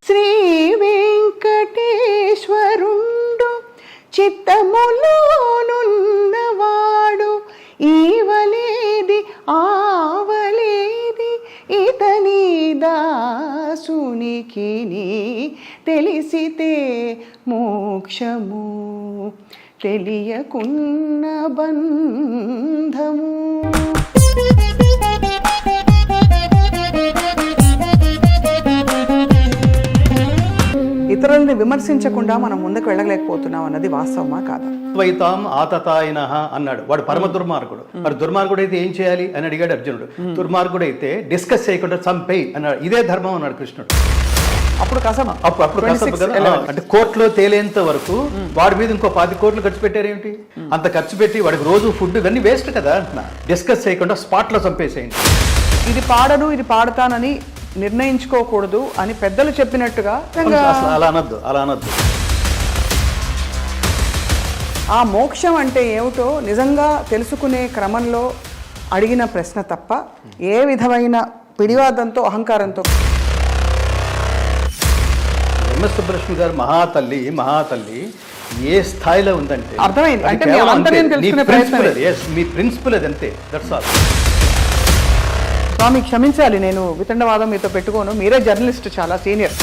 శ్రీ వెంకటేశ్వరుండు చిత్తములోనున్నవాడు ఈవలేది ఆవలేది ఇతని దాసునికి తెలిసితే మోక్షము తెలియకున్న బంధము. ఇతరుల్ని విమర్శించకుండా మనం ముందుకు వెళ్ళలేకపోతున్నాం అన్నది వాస్తవమా కాదా? ద్వైతాం ఆతతాయిన అన్నాడు. వాడు పరమ దుర్మార్గుడు. మరి దుర్మార్గుడు అయితే ఏం చేయాలి అని అడిగాడు అర్జునుడు. దుర్మార్గుడు అయితే డిస్కస్ చేయకుండా చంపేయి అన్నాడు. ఇదే ధర్మం అన్నాడు కృష్ణుడు. అప్పుడు కసమ అప్పుడు కసమ కదా. అంటే కోర్టులో తేలేంత వరకు వాడి మీద ఇంకో 10 కోట్లు ఖర్చు పెట్టారేమిటి? అంత ఖర్చు పెట్టి వాడికి రోజు ఫుడ్ ఇవన్నీ వేస్ట్ కదా అంటున్నా. డిస్కస్ చేయకుండా స్పాట్ లో చంపేసేయండి. ఇది పాడను ఇది పాడతానని నిర్ణయించుకోకూడదు అని పెద్దలు చెప్పినట్టుగా అలా అనద్దు. ఆ మోక్షం అంటే ఏమిటో నిజంగా తెలుసుకునే క్రమంలో అడిగిన ప్రశ్న తప్ప ఏ విధమైన పిడివాదంతో అహంకారంతో. ఎంఎస్ సుబ్బలక్ష్మి గారు మహాతల్లి ఏ స్థాయిలో ఉందంటే అర్థమైంది. అంటే మీ ప్రిన్సిపల్ అది అంతే. That's all. స్వామి క్షమించాలి, నేను వితండవాదం మీతో పెట్టుకోను. మీరే జర్నలిస్ట్, చాలా సీనియర్.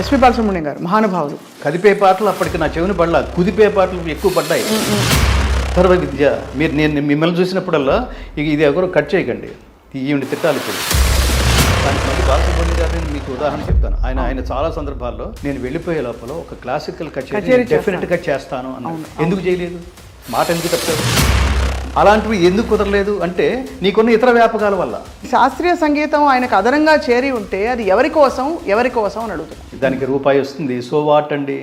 ఎస్పి బాలసుబ్రహ్మణ్యం గారు మహానుభావులు. కదిపే పాటలు అప్పటికి నా చెవిని పడలా, కుదిపే పాటలు ఎక్కువ పడ్డాయి. సర్వ విద్య నేను మిమ్మల్ని చూసినప్పుడల్లా ఇది ఎవరో కట్ చేయకండి, ఈవిని తిట్టాలి. ఇప్పుడు దానికి మళ్ళీ బాలసుబ్రహ్మణ్యం గారిని మీకు ఉదాహరణ చెప్తాను. ఆయన చాలా సందర్భాల్లో నేను వెళ్ళిపోయే లోపల ఒక క్లాసికల్ కచేరీ డెఫినెట్గా చేస్తాను అన్నాను. ఎందుకు చేయలేదు? మాట ఎందుకు తప్పారు? అలాంటివి ఎందుకు కుదరలేదు అంటే నీకున్న ఇతర వ్యాపకాల వల్ల. శాస్త్రీయ సంగీతం ఆయనకు అదనంగా చేరి ఉంటే అది ఎవరి కోసం అని అడుగుతున్నాను. దానికి రూపాయి వస్తుంది. సో వాట్ అండి.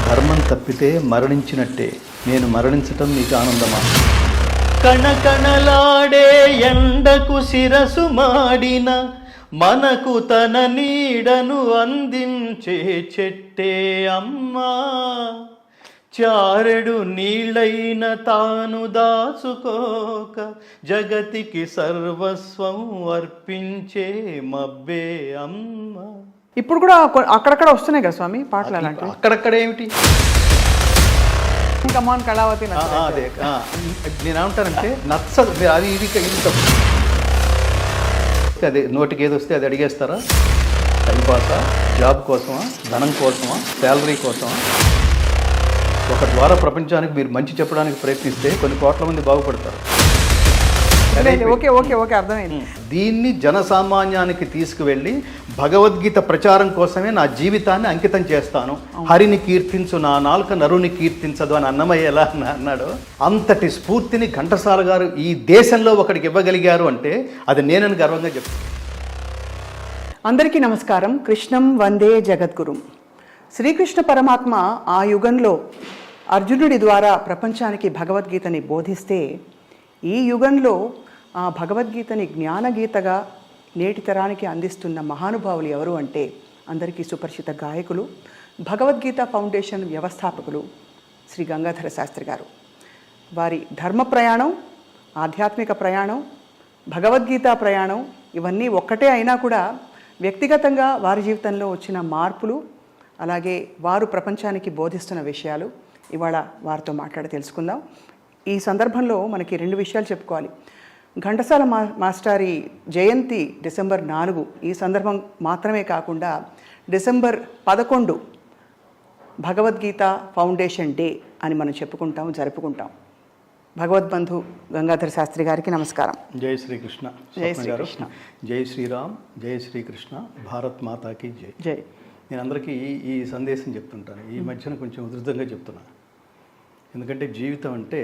ధర్మం తప్పితే మరణించినట్టే. నేను మరణించటం నీకు ఆనందమా? కణకణలాడే ఎండకు శిరసు మాడిన మనకు తన నీడను అందించే చెట్టే అమ్మా. చారెడు నీళ్ళైన తాను దాచుకోక జగతికి సర్వస్వం అర్పించే మబ్బే అమ్మ. ఇప్పుడు కూడా అక్కడక్కడ వస్తున్నాయి కదా స్వామి పాటలు అలాంటివి. అక్కడక్కడ ఏమిటి? కమాన్ కళావతి. అదే నేనేమంటానంటే నచ్చదు అది ఇది అదే నోటికి ఏది వస్తే అది అడిగేస్తారా? టైంపాసా? జాబ్ కోసమా? ధనం కోసమా? శాలరీ కోసమా? ఒక ద్వారా ప్రపంచానికి మీరు మంచి చెప్పడానికి ప్రయత్నిస్తే కొన్ని కోట్ల మంది బాగుపడతారు. ఓకే అర్థమైంది. దీన్ని జనసామాన్యానికి తీసుకువెళ్ళి భగవద్గీత ప్రచారం కోసమే నా జీవితాన్ని అంకితం చేస్తాను. హరిని కీర్తించు నా నాలుక నరుని కీర్తించదు అని అన్నమయ్య ఎలా అన్నాడు. అంతటి స్ఫూర్తిని ఘంటసాల గారు ఈ దేశంలో ఒకడికి ఇవ్వగలిగారు అంటే అది నేనని గర్వంగా చెప్తాను. అందరికీ నమస్కారం. కృష్ణం వందే జగద్గురుం. శ్రీకృష్ణ పరమాత్మ ఆ యుగంలో అర్జునుడి ద్వారా ప్రపంచానికి భగవద్గీతని బోధిస్తే ఈ యుగంలో ఆ భగవద్గీతని జ్ఞానగీతగా నేటి తరానికి అందిస్తున్న మహానుభావులు ఎవరు అంటే అందరికీ సుపరిచిత గాయకులు, భగవద్గీత ఫౌండేషన్ వ్యవస్థాపకులు శ్రీ గంగాధర శాస్త్రి గారు. వారి ధర్మ ప్రయాణం, ఆధ్యాత్మిక ప్రయాణం, భగవద్గీత ప్రయాణం ఇవన్నీ ఒక్కటే అయినా కూడా వ్యక్తిగతంగా వారి జీవితంలో వచ్చిన మార్పులు, అలాగే వారు ప్రపంచానికి బోధిస్తున్న విషయాలు ఇవాళ వారితో మాట్లాడి తెలుసుకుందాం. ఈ సందర్భంలో మనకి 2 విషయాలు చెప్పుకోవాలి. ఘంటసాల మాస్టారి జయంతి డిసెంబర్ 4. ఈ సందర్భం మాత్రమే కాకుండా డిసెంబర్ 11 భగవద్గీత ఫౌండేషన్ డే అని మనం జరుపుకుంటాం. భగవద్బంధు గంగాధర శాస్త్రి గారికి నమస్కారం. జై శ్రీకృష్ణ. జై శ్రీకృష్ణ. జై శ్రీరామ్. జై శ్రీకృష్ణ. భారత్ మాతాకి జై. జై. నేను అందరికీ ఈ సందేశం చెప్తుంటాను. ఈ మధ్యన కొంచెం ఉధృతంగా చెప్తున్నాను. ఎందుకంటే జీవితం అంటే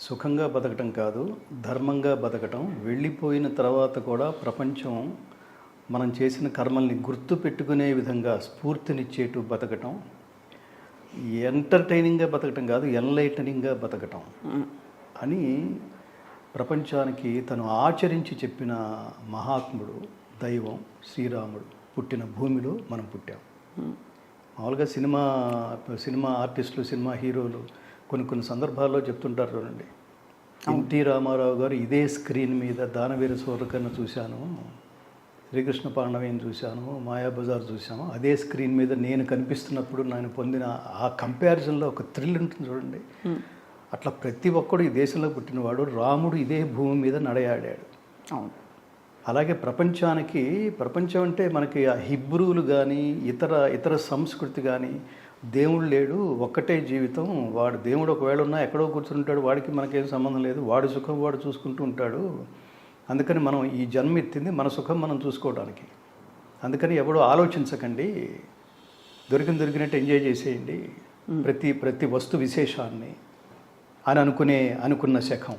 సుఖంగా బతకటం కాదు, ధర్మంగా బతకటం. వెళ్ళిపోయిన తర్వాత కూడా ప్రపంచం మనం చేసిన కర్మల్ని గుర్తు పెట్టుకునే విధంగా స్ఫూర్తినిచ్చేటు బతకటం. ఎంటర్టైనింగ్గా బతకటం కాదు, ఎన్లైటనింగ్గా బతకటం అని ప్రపంచానికి తను ఆచరించి చెప్పిన మహాత్ముడు, దైవం శ్రీరాముడు పుట్టిన భూమిలో మనం పుట్టాం. మామూలుగా సినిమా ఆర్టిస్టులు, సినిమా హీరోలు కొన్ని సందర్భాల్లో చెప్తుంటారు చూడండి, ఎన్టీ రామారావు గారు ఇదే స్క్రీన్ మీద దానవీర సూరకర్ణ చూశాను, శ్రీకృష్ణ పాండవయ్యని చూశాను, మాయాబజార్ చూశాను. అదే స్క్రీన్ మీద నేను కనిపిస్తున్నప్పుడు నేను పొందిన ఆ కంపారిజన్లో ఒక థ్రిల్ ఉంటుంది చూడండి. అట్లా ప్రతి ఒక్కడు ఈ దేశంలో పుట్టినవాడు రాముడు ఇదే భూమి మీద నడయాడాడు. అవును. అలాగే ప్రపంచం అంటే మనకి ఆ హిబ్రూలు కానీ ఇతర సంస్కృతి కానీ దేవుడు లేడు, ఒక్కటే జీవితం, వాడు దేవుడు ఒకవేళ ఉన్నా ఎక్కడో కూర్చుంటాడు, వాడికి మనకేం సంబంధం లేదు, వాడి సుఖం వాడు చూసుకుంటూ ఉంటాడు. అందుకని మనం ఈ జన్మ ఎత్తింది మన సుఖం మనం చూసుకోవడానికి. అందుకని ఎవడో ఆలోచించకండి, దొరికినట్టు ఎంజాయ్ చేసేయండి ప్రతి వస్తు విశేషాన్ని అని అనుకున్న శకం.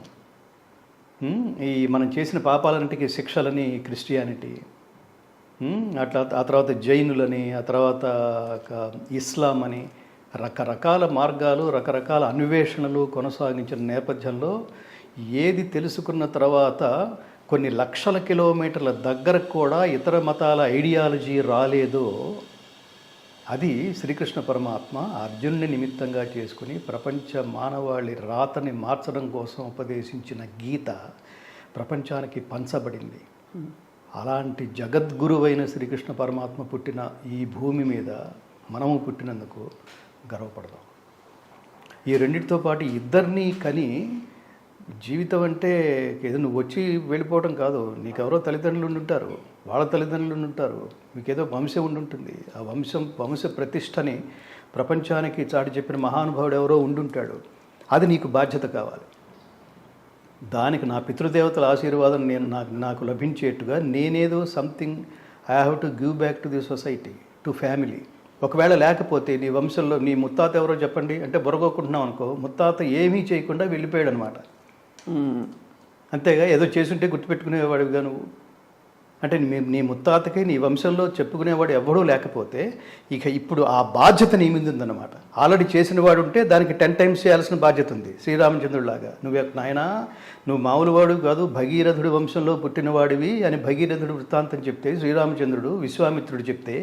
ఈ మనం చేసిన పాపాలన్నిటికీ శిక్షలని క్రిస్టియానిటీ, అట్లా ఆ తర్వాత జైనులని, ఆ తర్వాత ఇస్లాం అని రకరకాల మార్గాలు, రకరకాల అన్వేషణలు కొనసాగించిన నేపథ్యంలో ఏది తెలుసుకున్న తర్వాత కొన్ని లక్షల కిలోమీటర్ల దగ్గరకు కూడా ఇతర మతాల ఐడియాలజీ రాలేదో అది శ్రీకృష్ణ పరమాత్మ అర్జునుని నిమిత్తంగా చేసుకుని ప్రపంచ మానవాళి రాతని మార్చడం కోసం ఉపదేశించిన గీత ప్రపంచానికి పంచబడింది. అలాంటి జగద్గురువైన శ్రీకృష్ణ పరమాత్మ పుట్టిన ఈ భూమి మీద మనము పుట్టినందుకు గర్వపడదాం. ఈ రెండింటితో పాటు ఇద్దరినీ కని జీవితం అంటే ఏదో నువ్వు వచ్చి వెళ్ళిపోవడం కాదు. నీకెవరో తల్లిదండ్రులు ఉండుంటారు, వాళ్ళ తల్లిదండ్రులు ఉండుంటారు, మీకేదో వంశం ఉండుంటుంది. ఆ వంశ ప్రతిష్టని ప్రపంచానికి చాటి చెప్పిన మహానుభావుడు ఎవరో ఉండుంటాడు. అది నీకు బాధ్యత కావాలి. దానికి నా పితృదేవతల ఆశీర్వాదం నాకు లభించేట్టుగా నేనేదో something I have to give back to the society, to family. ఒకవేళ లేకపోతే నీ వంశంలో నీ ముత్తాత ఎవరో చెప్పండి అంటే బొరగొక్కుంటున్నావు అనుకో, ముత్తాత ఏమీ చేయకుండా వెళ్ళిపోయాడు అనమాట. అంతేగా, ఏదో చేసుంటే గుర్తుపెట్టుకునేవాడిగా నువ్వు. అంటే నీ ముత్తాతకి నీ వంశంలో చెప్పుకునేవాడు ఎవడూ లేకపోతే ఇక ఇప్పుడు ఆ బాధ్యత నీ మీద ఉందన్నమాట. ఆల్రెడీ చేసిన వాడు ఉంటే దానికి 10 times చేయాల్సిన బాధ్యత ఉంది. శ్రీరామచంద్రుడిలాగా నువ్వు మామూలు వాడు కాదు, భగీరథుడి వంశంలో పుట్టినవాడివి అని భగీరథుడు వృత్తాంతం చెప్తే, శ్రీరామచంద్రుడు విశ్వామిత్రుడు చెప్తే,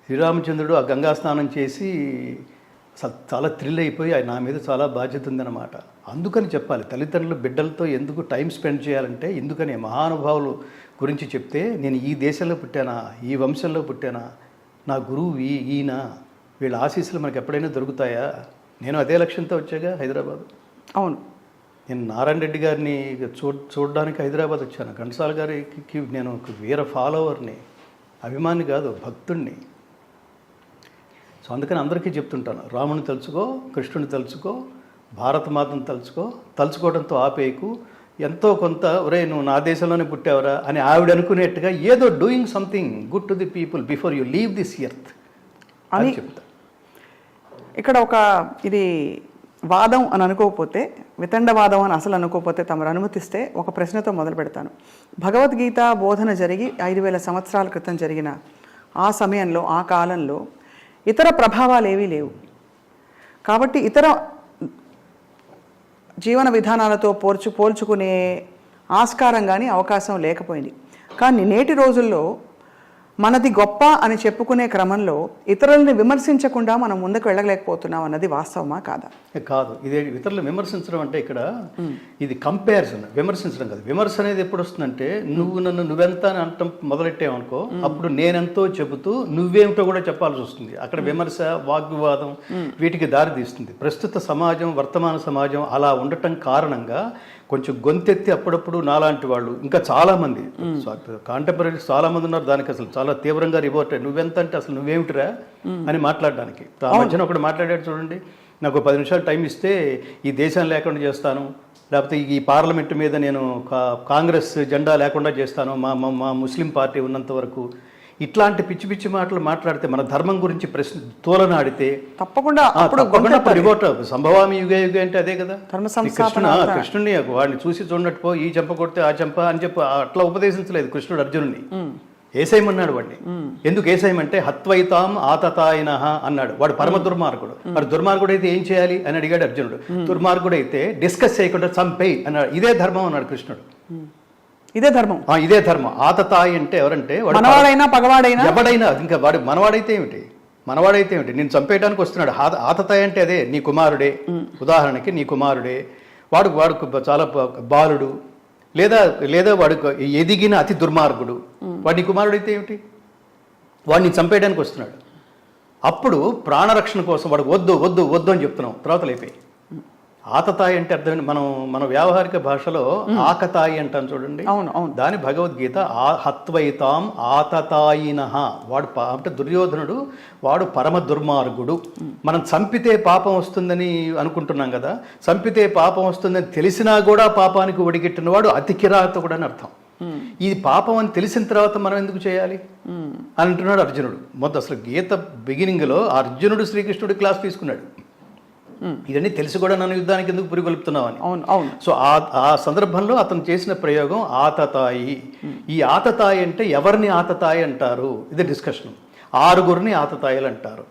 శ్రీరామచంద్రుడు ఆ గంగా స్నానం చేసి చాలా థ్రిల్ అయిపోయి నా మీద చాలా బాధ్యత ఉందన్నమాట. అందుకని చెప్పాలి, తల్లిదండ్రులు బిడ్డలతో ఎందుకు టైం స్పెండ్ చేయాలంటే ఎందుకని మహానుభావులు గురించి చెప్తే, నేను ఈ దేశంలో పుట్టానా, ఈ వంశంలో పుట్టానా, నా గురువు ఈయన, వీళ్ళ ఆశీస్సులు మనకు ఎప్పుడైనా దొరుకుతాయా. నేను అదే లక్ష్యంతో వచ్చాగా హైదరాబాద్. అవును, నేను నారాయణ రెడ్డి గారిని చూడడానికి హైదరాబాద్ వచ్చాను. ఘంటసాల గారికి నేను ఒక వీర ఫాలోవర్ని, అభిమాని కాదు, భక్తుణ్ణి. సో అందుకని అందరికీ చెప్తుంటాను, రాముని తలుచుకో, కృష్ణుని తలుచుకో, భారతమాతను తలుచుకోవడంతో ఆపేయకు. ఎంతో కొంత ఒరే నువ్వు నా దేశంలోనే పుట్టావరా అని ఆవిడ అనుకునేట్టుగా ఏదో doing something good to the people before you leave this earth అని చెప్తా. ఇక్కడ ఒక ఇది వాదం అని అనుకోకపోతే, వితండవాదం అని అసలు అనుకోకపోతే తమరు అనుమతిస్తే ఒక ప్రశ్నతో మొదలు పెడతాను. భగవద్గీత బోధన జరిగి 5000 సంవత్సరాల క్రితం జరిగిన ఆ సమయంలో, ఆ కాలంలో ఇతర ప్రభావాలు ఏవీ లేవు కాబట్టి ఇతర జీవన విధానాలతో పోల్చుకునే ఆస్కారం కానీ అవకాశం లేకపోయింది. కానీ నేటి రోజుల్లో మనది గొప్ప అని చెప్పుకునే క్రమంలో ఇతరులని విమర్శించకుండా మనం ముందుకు వెళ్ళలేకపోతున్నాం అన్నది వాస్తవమా కాదా? కాదు, ఇదే ఇతరులను విమర్శించడం అంటే ఇక్కడ ఇది కంపారిజన్, విమర్శించడం కాదు. విమర్శ అనేది ఎప్పుడు వస్తుందంటే నువ్వెంత అని అంటాం మొదలెట్టావనుకో, అప్పుడు నేనెంతో చెబుతూ నువ్వేమిటో కూడా చెప్పాల్సి వస్తుంది. అక్కడ విమర్శ, వాగ్వివాదం వీటికి దారి తీస్తుంది. ప్రస్తుత సమాజం, వర్తమాన సమాజం అలా ఉండటం కారణంగా కొంచెం గొంతెత్తి అప్పుడప్పుడు నాలాంటి వాళ్ళు ఇంకా చాలామంది కాంటెంపరీస్ చాలామంది ఉన్నారు దానికి అసలు చాలా తీవ్రంగా రిపోర్ట్ అయ్యి నువ్వెంత అంటే అసలు నువ్వేమిటిరా అని మాట్లాడడానికి. ఆ మధ్యన ఒకటి మాట్లాడాడు చూడండి, నాకు 10 నిమిషాలు టైం ఇస్తే ఈ దేశం లేకుండా చేస్తాను, లేకపోతే ఈ పార్లమెంటు మీద నేను కాంగ్రెస్ జెండా లేకుండా చేస్తాను, మా ముస్లిం పార్టీ ఉన్నంత వరకు. ఇట్లాంటి పిచ్చి పిచ్చి మాటలు మాట్లాడితే, మన ధర్మం గురించి ప్రశ్న తోలనాడితే తప్పకుండా రిపోర్ట్ సంభవామి యుగే యుగే అంటే అదే కదా. కృష్ణుని వాడిని చూసి చూడనట్టు పో, ఈ చెంప కొడితే ఆ చెంప అని చెప్పి అట్లా ఉపదేశించలేదు కృష్ణుడు అర్జునుడిని. ఏసైమన్నాడు వాడిని. ఎందుకు ఏసైమంటే హత్వైతాం ఆతతాయన అన్నాడు. వాడు పరమ దుర్మార్గుడు. వాడు దుర్మార్గుడు అయితే ఏం చేయాలి అని అడిగాడు అర్జునుడు. దుర్మార్గుడు అయితే డిస్కస్ చేయకుండా చంపేయి అన్నాడు. ఇదే ధర్మం అన్నాడు కృష్ణుడు. ఇదే ధర్మం, ఇదే ధర్మం. ఆతతాయి అంటే ఎవరంటే మనవాడైనా పగవాడైనా ఎవడైనా. ఇంకా వాడు మనవాడైతే ఏమిటి, నేను చంపేయడానికి వస్తున్నాడు. ఆతతాయి అంటే అదే నీ కుమారుడే. ఉదాహరణకి నీ కుమారుడే వాడు చాలా బాలుడు, లేదా వాడు ఎదిగిన అతి దుర్మార్గుడు. వాడి కుమారుడైతే ఏమిటి? వాడిని చంపేయడానికి వస్తున్నాడు. అప్పుడు ప్రాణరక్షణ కోసం వాడు వద్దు వద్దు వద్దు అని చెప్తున్నాం, తర్వాత లేపే. ఆతతాయి అంటే అర్థం, మన వ్యావహారిక భాషలో ఆకతాయి అంటాం చూడండి. అవును అవును. దాని భగవద్గీత హత్వైతాం ఆతతాయినః. వాడు అంటే దుర్యోధనుడు వాడు పరమ దుర్మార్గుడు. మనం చంపితే పాపం వస్తుందని అనుకుంటున్నాం కదా, చంపితే పాపం వస్తుందని తెలిసినా కూడా పాపానికి ఒడిగట్టిన వాడు అతి కిరాతకుడు అని అర్థం. ఇది పాపం అని తెలిసిన తర్వాత మనం ఎందుకు చేయాలి అని అంటున్నాడు అర్జునుడు. మొదటి అసలు గీత బిగినింగ్లో అర్జునుడు శ్రీకృష్ణుడి క్లాస్ తీసుకున్నాడు. ఇవన్నీ తెలిసి కూడా నన్ను యుద్ధానికి ఎందుకు పురిగొలుపుతున్నావని. అవును అవును. సో ఆ సందర్భంలో అతను చేసిన ప్రయోగం ఆతతాయి. ఈ ఆతతాయి అంటే ఎవరిని ఆతతాయి అంటారు, ఇది డిస్కషన్. 6 ఆతతాయిలు అంటారు.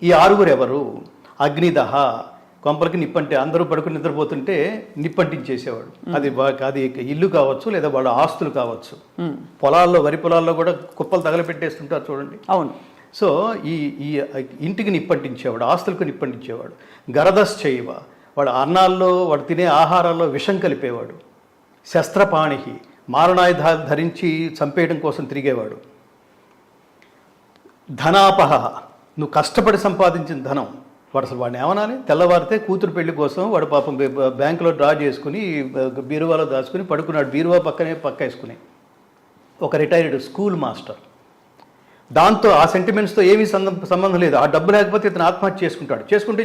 ఈ 6 ఎవరు? అగ్నిదహ, కొంపలకి నిప్పంటే అందరూ పడుకుని నిద్రపోతుంటే నిప్పంటించేసేవాడు. అది ఇల్లు కావచ్చు, లేదా వాళ్ళ ఆస్తులు కావచ్చు. పొలాల్లో, వరి పొలాల్లో కూడా కుప్పలు తగలపెట్టేస్తుంటారు చూడండి. అవును. సో ఈ ఇంటికి నిప్పంటించేవాడు, ఆస్తులకు నిప్పంటించేవాడు. గరదశ్చైవ, వాడు అన్నాల్లో, వాడు తినే ఆహారాల్లో విషం కలిపేవాడు. శస్త్రపాణిహి, మారణాయుధాలు ధరించి చంపేయడం కోసం తిరిగేవాడు. ధనాపహ, నువ్వు కష్టపడి సంపాదించిన ధనం, వాడు అసలు వాడిని ఏమనాలి? తెల్లవారితే కూతురు పెళ్లి కోసం వాడు పాపం బ్యాంకులో డ్రా చేసుకుని బీరువాలో దాచుకుని పడుకున్నాడు, బీరువా పక్క వేసుకుని. ఒక రిటైర్డ్ స్కూల్ మాస్టర్. దాంతో ఆ సెంటిమెంట్స్తో ఏమీ సంబంధం లేదు. ఆ డబ్బు లేకపోతే ఇతను ఆత్మహత్య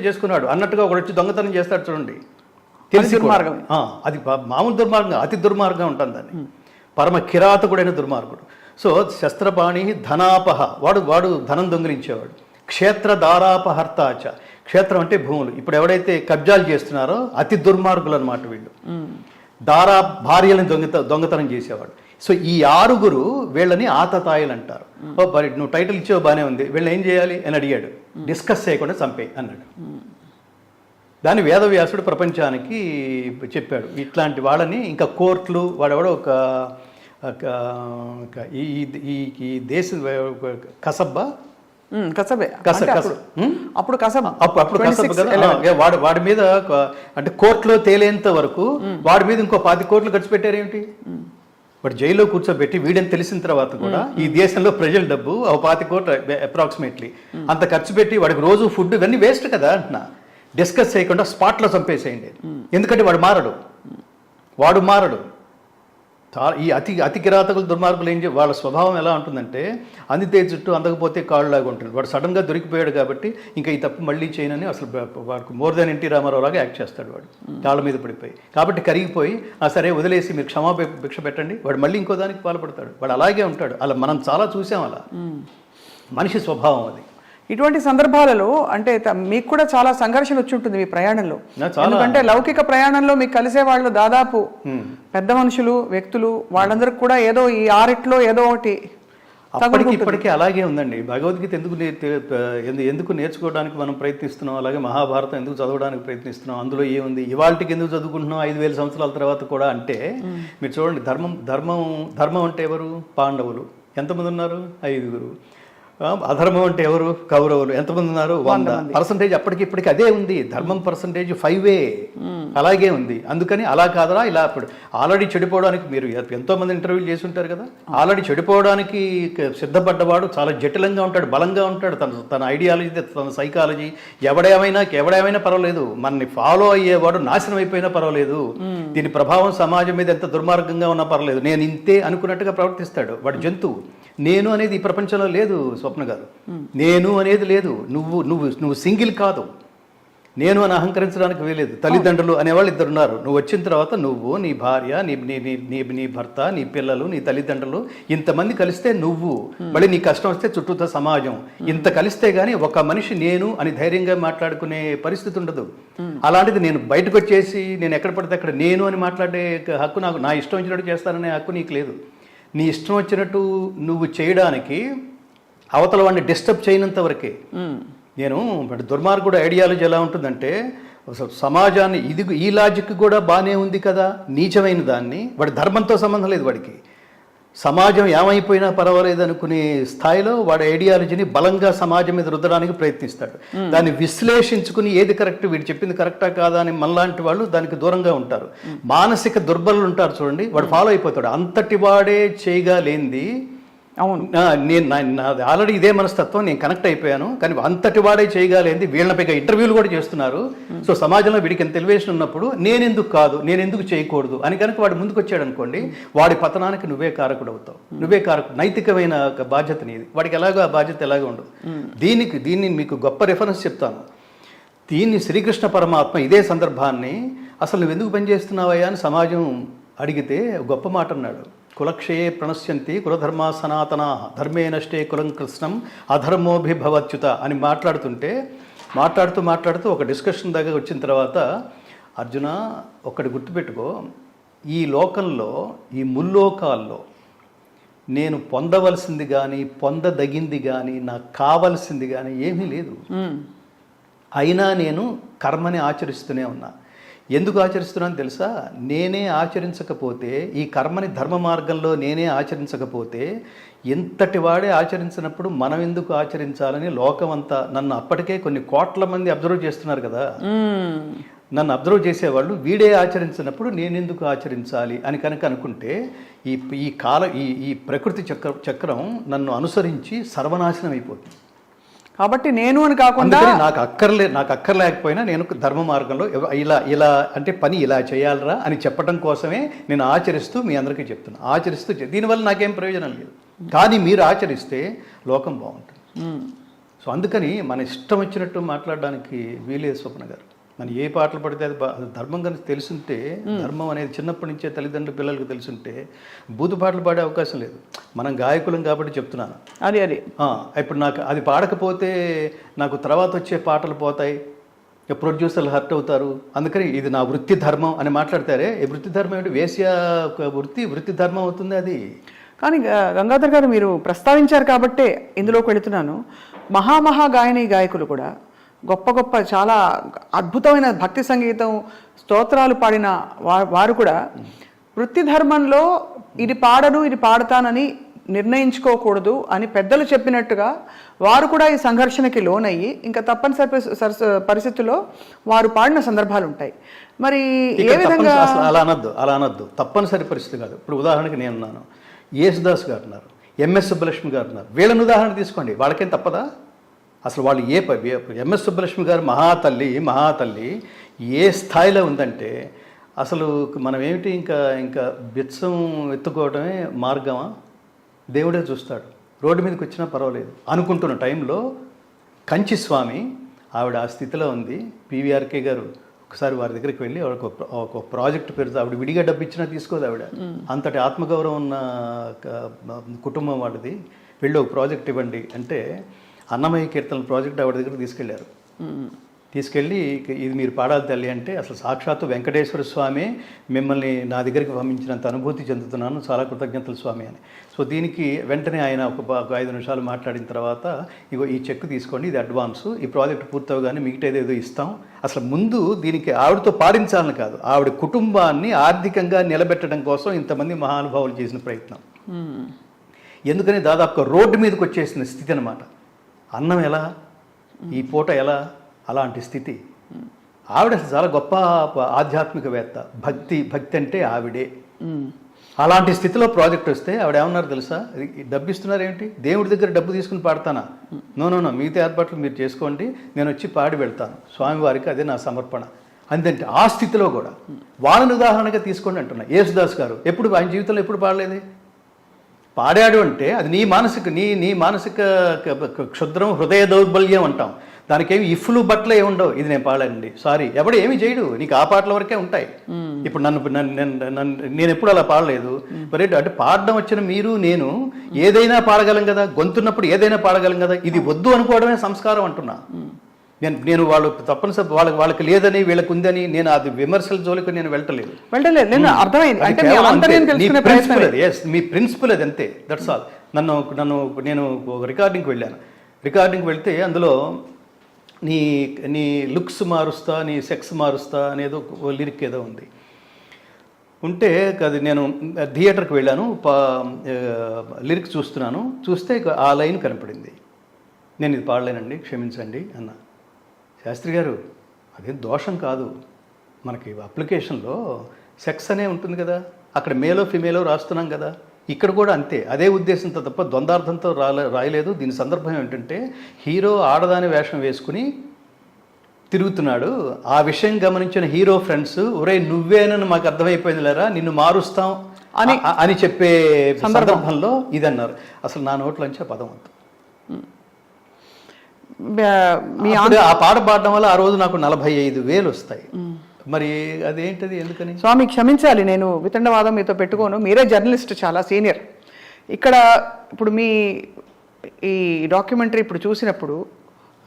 చేసుకున్నాడు అన్నట్టుగా ఒకడు వచ్చి దొంగతనం చేస్తాడు చూడండి. తెలిసి దుర్మార్గం. అది మామూలు దుర్మార్గం, అతి దుర్మార్గం ఉంటుంది దాన్ని. పరమ కిరాతకుడైన దుర్మార్గుడు. సో శస్త్రపాణి ధనాపహ, వాడు ధనం దొంగిలించేవాడు. క్షేత్రదారాపహర్తాచ, క్షేత్రం అంటే భూములు. ఇప్పుడు ఎవడైతే కబ్జాలు చేస్తున్నారో అతి దుర్మార్గులు అనమాట వీళ్ళు. దారా, భార్యలను దొంగతనం చేసేవాడు. సో ఈ 6 వీళ్ళని ఆతతాయిలు అంటారు. మరి నువ్వు టైటిల్ ఇచ్చావు బాగానే ఉంది, వీళ్ళని ఏం చేయాలి అని అడిగాడు. డిస్కస్ చేయకుండా చంపేయి అన్నాడు. దాన్ని వేదవ్యాసుడు ప్రపంచానికి చెప్పాడు. ఇట్లాంటి వాళ్ళని ఇంకా కోర్టులు, వాడెవడో ఈ దేశ కసబ్బా కసబే అప్పుడు కసబ్ కదా, వాడి మీద అంటే కోర్టులో తేలేంత వరకు వాడి మీద ఇంకో 10 కోట్లు ఖర్చు పెట్టారు ఏమిటి? వాడు జైల్లో కూర్చోబెట్టి వీడని తెలిసిన తర్వాత కూడా ఈ దేశంలో ప్రజల డబ్బు 20 కోట్లు అప్రాక్సిమేట్లీ అంత ఖర్చు పెట్టి వాడికి రోజు ఫుడ్ ఇవన్నీ వేస్ట్ కదా అంటున్నా. డిస్కస్ చేయకుండా స్పాట్లో చంపేసేయండి. ఎందుకంటే వాడు మారడు. చాలా ఈ అతి కిరాతకులు, దుర్మార్గులు వాళ్ళ స్వభావం ఎలా ఉంటుందంటే అందితే జుట్టు అందకపోతే కాళ్ళలాగా ఉంటుంది. వాడు సడన్గా దొరికిపోయాడు కాబట్టి ఇంకా ఈ తప్పు మళ్ళీ చేయనని అసలు వాడికి మోర్ దాన్ ఎన్టీ రామారావు లాగా యాక్ట్ చేస్తాడు. వాడు కాళ్ళ మీద పడిపోయి కాబట్టి కరిగిపోయి సరే వదిలేసి మీరు క్షమాభిక్ష పెట్టండి, వాడు మళ్ళీ ఇంకో దానికి పాల్పడతాడు. వాడు అలాగే ఉంటాడు. అలా మనం చాలా చూసాం. అలా మనిషి స్వభావం అది. ఇటువంటి సందర్భాలలో అంటే మీకు కూడా చాలా సంఘర్షణ వచ్చి ఉంటుంది మీ ప్రయాణంలో. ఎందుకంటే లౌకిక ప్రయాణంలో మీకు కలిసే వాళ్ళు దాదాపు పెద్ద మనుషులు, వ్యక్తులు, వాళ్ళందరికీ కూడా ఏదో ఈ 6 ఏదో ఒకటి ఇప్పటికీ అలాగే ఉందండి. భగవద్గీత ఎందుకు నేర్చుకోవడానికి మనం ప్రయత్నిస్తున్నాం, అలాగే మహాభారతం ఎందుకు చదవడానికి ప్రయత్నిస్తున్నాం, అందులో ఏముంది, ఇవాళకి ఎందుకు చదువుకుంటున్నాం 5000 సంవత్సరాల తర్వాత కూడా అంటే మీరు చూడండి. ధర్మం అంటే ఎవరు? పాండవులు. ఎంతమంది ఉన్నారు? 5. అధర్మం అంటే ఎవరు? కౌరవులు. ఎంతమంది ఉన్నారు? 100%. అప్పటికిప్పటికి అదే ఉంది. ధర్మం పర్సంటేజ్ 5 అలాగే ఉంది. అందుకని అలా కాదరా ఇలా ఇప్పుడు ఆల్రెడీ చెడిపోవడానికి మీరు ఎంతోమంది ఇంటర్వ్యూలు చేసి ఉంటారు కదా. ఆల్రెడీ చెడిపోవడానికి సిద్ధపడ్డవాడు చాలా జటిలంగా ఉంటాడు, బలంగా ఉంటాడు. తన ఐడియాలజీ, తన సైకాలజీ, ఎవడేమైనా పర్వాలేదు, మనని ఫాలో అయ్యేవాడు నాశనం అయిపోయినా పర్వాలేదు, దీని ప్రభావం సమాజం మీద ఎంత దుర్మార్గంగా ఉన్నా పర్వాలేదు, నేను ఇంతే అనుకున్నట్టుగా ప్రవర్తిస్తాడు. వాడు జంతువు. నేను అనేది ఈ ప్రపంచంలో లేదు స్వప్న గారు. నేను అనేది లేదు. నువ్వు సింగిల్ కాదు. నేను అని అహంకరించడానికి వీలేదు. తల్లిదండ్రులు అనేవాళ్ళు 2 ఉన్నారు. నువ్వు వచ్చిన తర్వాత నువ్వు, నీ భార్య, నీ భర్త, నీ పిల్లలు, నీ తల్లిదండ్రులు, ఇంతమంది కలిస్తే నువ్వు, మళ్ళీ నీ కష్టం వస్తే చుట్టూతో సమాజం, ఇంత కలిస్తే గానీ ఒక మనిషి నేను అని ధైర్యంగా మాట్లాడుకునే పరిస్థితి ఉండదు. అలాంటిది నేను బయటకు వచ్చేసి నేను ఎక్కడ పడితే అక్కడ నేను అని మాట్లాడే హక్కు నాకు, నా ఇష్టం వచ్చినట్టు చేస్తాననే హక్కు నీకు లేదు. నీ ఇష్టం వచ్చినట్టు నువ్వు చేయడానికి అవతల వాడిని డిస్టర్బ్ చేయనంత వరకే. నేను దుర్మార్గుడు ఐడియాలజీ ఎలా ఉంటుందంటే సమాజాన్ని ఈ లాజిక్ కూడా బాగానే ఉంది కదా, నీచమైన దాన్ని, వాడి ధర్మంతో సంబంధం లేదు వాడికి. సమాజం ఏమైపోయినా పర్వాలేదు అనుకునే స్థాయిలో వాడి ఐడియాలజీని బలంగా సమాజం మీద రుద్దడానికి ప్రయత్నిస్తాడు. దాన్ని విశ్లేషించుకుని ఏది కరెక్ట్, వీడు చెప్పింది కరెక్టా కాదా అని మనలాంటి వాళ్ళు దానికి దూరంగా ఉంటారు. మానసిక దుర్బలులు ఉంటారు చూడండి, వాడు ఫాలో అయిపోతాడు. అంతటి వాడే చేయగా లేనిది. అవును, నాది ఆల్రెడీ ఇదే మనస్తత్వం, నేను కనెక్ట్ అయిపోయాను. కానీ అంతటి వాడే చేయగలిగింది, వీళ్ళపైగా ఇంటర్వ్యూలు కూడా చేస్తున్నారు. సో సమాజంలో వీడికి ఎంత ఎలివేషన్ ఉన్నప్పుడు నేనెందుకు కాదు, నేనెందుకు చేయకూడదు అని కనుక వాడు ముందుకు వచ్చాడు అనుకోండి, వాడి పతనానికి నువ్వే కారకుడు అవుతావు. నువ్వే కారకుడు. నైతికమైన బాధ్యత నీది. వాడికి ఎలాగో ఆ బాధ్యత ఎలాగో ఉండదు. దీన్ని మీకు గొప్ప రెఫరెన్స్ చెప్తాను. దీన్ని శ్రీకృష్ణ పరమాత్మ ఇదే సందర్భాన్ని అసలు నువ్వు ఎందుకు పనిచేస్తున్నావయ్యా అని సమాజం అడిగితే గొప్ప మాట అన్నాడు. కులక్షయే ప్రణశ్యంతి కులధర్మా సనాతనా ధర్మే నష్టే కులం కృష్ణం అధర్మోభిభవచ్యుత అని మాట్లాడుతూ ఒక డిస్కషన్ దగ్గర వచ్చిన తర్వాత, అర్జున ఒక్కటి గుర్తుపెట్టుకో, ఈ లోకంలో ఈ ముల్లోకాల్లో నేను పొందవలసింది కానీ పొందదగింది కానీ నాకు కావలసింది కానీ ఏమీ లేదు. అయినా నేను కర్మని ఆచరిస్తూనే ఉన్నా. ఎందుకు ఆచరిస్తున్నాను తెలుసా? నేనే ఆచరించకపోతే, ఈ కర్మని ధర్మ మార్గంలో నేనే ఆచరించకపోతే, ఎంతటి వాడే ఆచరించినప్పుడు మనం ఎందుకు ఆచరించాలని లోకమంతా నన్ను అప్పటికే కొన్ని కోట్ల మంది అబ్జర్వ్ చేస్తున్నారు కదా. నన్ను అబ్జర్వ్ చేసేవాళ్ళు వీడే ఆచరించినప్పుడు నేనెందుకు ఆచరించాలి అని కనుక అనుకుంటే ఈ ప్రకృతి చక్రం నన్ను అనుసరించి సర్వనాశనం అయిపోతుంది. కాబట్టి నేను అని కాకుండా నాకు అక్కర్లేకపోయినా నేను ధర్మ మార్గంలో ఇలా అంటే పని ఇలా చేయాలరా అని చెప్పడం కోసమే నేను ఆచరిస్తూ మీ అందరికీ చెప్తున్నా. దీనివల్ల నాకేం ప్రయోజనం లేదు, కానీ మీరు ఆచరిస్తే లోకం బాగుంటుంది. సో అందుకని మన ఇష్టం వచ్చినట్టు మాట్లాడడానికి వీలేదు స్వప్న గారు. మన ఏ పాటలు పడితే అది ధర్మం కనుక తెలుసుంటే, ధర్మం అనేది చిన్నప్పటి నుంచే తల్లిదండ్రులు పిల్లలకు తెలుసుంటే బూతు పాటలు పాడే అవకాశం లేదు. మనం గాయకులం కాబట్టి చెప్తున్నాను. అది ఇప్పుడు నాకు అది పాడకపోతే నాకు తర్వాత వచ్చే పాటలు పోతాయి, ప్రొడ్యూసర్లు హర్ట్ అవుతారు. అందుకని ఇది నా వృత్తి ధర్మం అని మాట్లాడతారే, ఈ వృత్తి ధర్మం ఏంటి? వేశ్య వృత్తి ధర్మం అవుతుంది అది. కానీ గంగాధర్ గారు మీరు ప్రస్తావించారు కాబట్టే ఇందులోకి వెళుతున్నాను. గాయని గాయకులు కూడా గొప్ప చాలా అద్భుతమైన భక్తి సంగీతం స్తోత్రాలు పాడిన వారు కూడా వృత్తి ధర్మంలో ఇది పాడను ఇది పాడతానని నిర్ణయించుకోకూడదు అని పెద్దలు చెప్పినట్టుగా వారు కూడా ఈ సంఘర్షణకి లోనయ్యి ఇంకా తప్పనిసరి పరిస్థితుల్లో వారు పాడిన సందర్భాలు ఉంటాయి. మరి ఏ విధంగా అలా అనద్దు తప్పనిసరి పరిస్థితి కాదు. ఇప్పుడు ఉదాహరణకి నేను ఉన్నాను, యేసుదాస్ గారు ఉన్నారు, ఎంఎస్ సుబ్బలక్ష్మి గారు ఉన్నారు. వీళ్ళని ఉదాహరణ తీసుకోండి, వాళ్ళకేం తప్పదా? అసలు వాళ్ళు ఎంఎస్ సుబ్బలక్ష్మి గారు మహాతల్లి ఏ స్థాయిలో ఉందంటే, అసలు మనం ఏమిటి ఇంకా బిత్సం ఎత్తుకోవడమే మార్గమా? దేవుడే చూస్తాడు. రోడ్డు మీదకి వచ్చినా పర్వాలేదు అనుకుంటున్న టైంలో కంచి స్వామి ఆవిడ ఆ స్థితిలో ఉంది. పివిఆర్కే గారు ఒకసారి వారి దగ్గరికి వెళ్ళి ఒక ప్రాజెక్ట్ పేరుతో ఆవిడ విడిగా డబ్బు ఇచ్చినా తీసుకోదు. ఆవిడ అంతటి ఆత్మగౌరవం ఉన్న కుటుంబం వాళ్ళది. వెళ్ళి ఒక ప్రాజెక్ట్ ఇవ్వండి అంటే అన్నమయ్య కీర్తన ప్రాజెక్ట్ ఆవిడ దగ్గర తీసుకెళ్ళి ఇది మీరు పాడాలి తల్లి అంటే, అసలు సాక్షాత్తు వెంకటేశ్వర స్వామి మిమ్మల్ని నా దగ్గరికి పంపించినంత అనుభూతి చెందుతున్నాను, చాలా కృతజ్ఞతలు స్వామి అని. సో దీనికి వెంటనే ఆయన ఒక 5 నిమిషాలు మాట్లాడిన తర్వాత, ఇగో ఈ చెక్ తీసుకోండి, ఇది అడ్వాన్సు, ఈ ప్రాజెక్ట్ పూర్తవగానే మిగతాదేదో ఇస్తాం. అసలు ముందు దీనికి ఆవిడతో పాడించాలని కాదు, ఆవిడ కుటుంబాన్ని ఆర్థికంగా నిలబెట్టడం కోసం ఇంతమంది మహానుభావులు చేసిన ప్రయత్నం. ఎందుకని దాదాపుగా రోడ్డు మీదకి వచ్చేసిన స్థితి అనమాట. అన్నం ఎలా, ఈ పూట ఎలా, అలాంటి స్థితి. ఆవిడ చాలా గొప్ప ఆధ్యాత్మికవేత్త. భక్తి అంటే ఆవిడే. అలాంటి స్థితిలో ప్రాజెక్ట్ వస్తే ఆవిడ ఏమన్నారు తెలుసా? డబ్బు ఇస్తున్నారు ఏంటి, దేవుడి దగ్గర డబ్బు తీసుకుని పాడతానా? నో మిగతా ఏర్పాట్లు మీరు చేసుకోండి, నేను వచ్చి పాడి వెళ్తాను స్వామివారికి, అదే నా సమర్పణ అందంటే. ఆ స్థితిలో కూడా వాళ్ళని ఉదాహరణగా తీసుకోండి అంటున్నా. యేసుదాస్ గారు ఆయన జీవితంలో ఎప్పుడు పాడలేదు. పాడాడు అంటే అది నీ మానసిక క్షుద్రం, హృదయ దౌర్బల్యం అంటాం. దానికేమి ఇఫ్లు బట్టలు ఏమి ఉండవు. ఇది నేను పాడానండి, సారీ, ఎవడు ఏమి చేయడు, నీకు ఆ పాటల వరకే ఉంటాయి. ఇప్పుడు నేను ఎప్పుడు అలా పాడలేదు. మరి అంటే పాడడం వచ్చిన మీరు నేను ఏదైనా పాడగలం కదా, గొంతున్నప్పుడు ఏదైనా పాడగలం కదా. ఇది వద్దు అనుకోవడమే సంస్కారం అంటున్నా నేను. వాళ్ళు తప్పనిసరి వాళ్ళకి లేదని వీళ్ళకి ఉందని నేను అది విమర్శల జోలికి నేను వెళ్ళలేదు. మీ ప్రిన్సిపల్ అది అంతే, దట్స్ ఆల్. నేను రికార్డింగ్కి వెళ్ళాను. రికార్డింగ్కి వెళ్తే అందులో నీ లుక్స్ మారుస్తా, నీ సెక్స్ మారుస్తా అనేదో లిరిక్ ఏదో ఉంది. ఉంటే అది నేను థియేటర్కి వెళ్ళాను, లిరిక్స్ చూస్తే ఆ లైన్ కనపడింది. నేను ఇది పాడలేనండి, క్షమించండి అన్న. శాస్త్రి గారు, అదేం దోషం కాదు, మనకి అప్లికేషన్లో సెక్స్ అనే ఉంటుంది కదా, అక్కడ మేలో ఫిమేలో రాస్తున్నాం కదా, ఇక్కడ కూడా అంతే, అదే ఉద్దేశంతో తప్ప ద్వందార్థంతో రాయలేదు. దీని సందర్భం ఏంటంటే హీరో ఆడదాని వేషం వేసుకుని తిరుగుతున్నాడు, ఆ విషయం గమనించిన హీరో ఫ్రెండ్స్ ఒరే నువ్వేనని మాకు అర్థమైపోయింది లేరా, నిన్ను మారుస్తాం అని చెప్పే సందర్భంలో ఇదన్నారు. అసలు నా నోట్లోంచి ఆ పదం అంత. ఆ పాట పాడడం వల్ల ఆ రోజు నాకు 45,000 వస్తాయి. మరి అదేంటది, ఎందుకని? స్వామి క్షమించాలి, నేను వితండవాదం మీతో పెట్టుకోను, మీరే జర్నలిస్ట్, చాలా సీనియర్. ఇక్కడ ఇప్పుడు మీ ఈ డాక్యుమెంటరీ ఇప్పుడు చూసినప్పుడు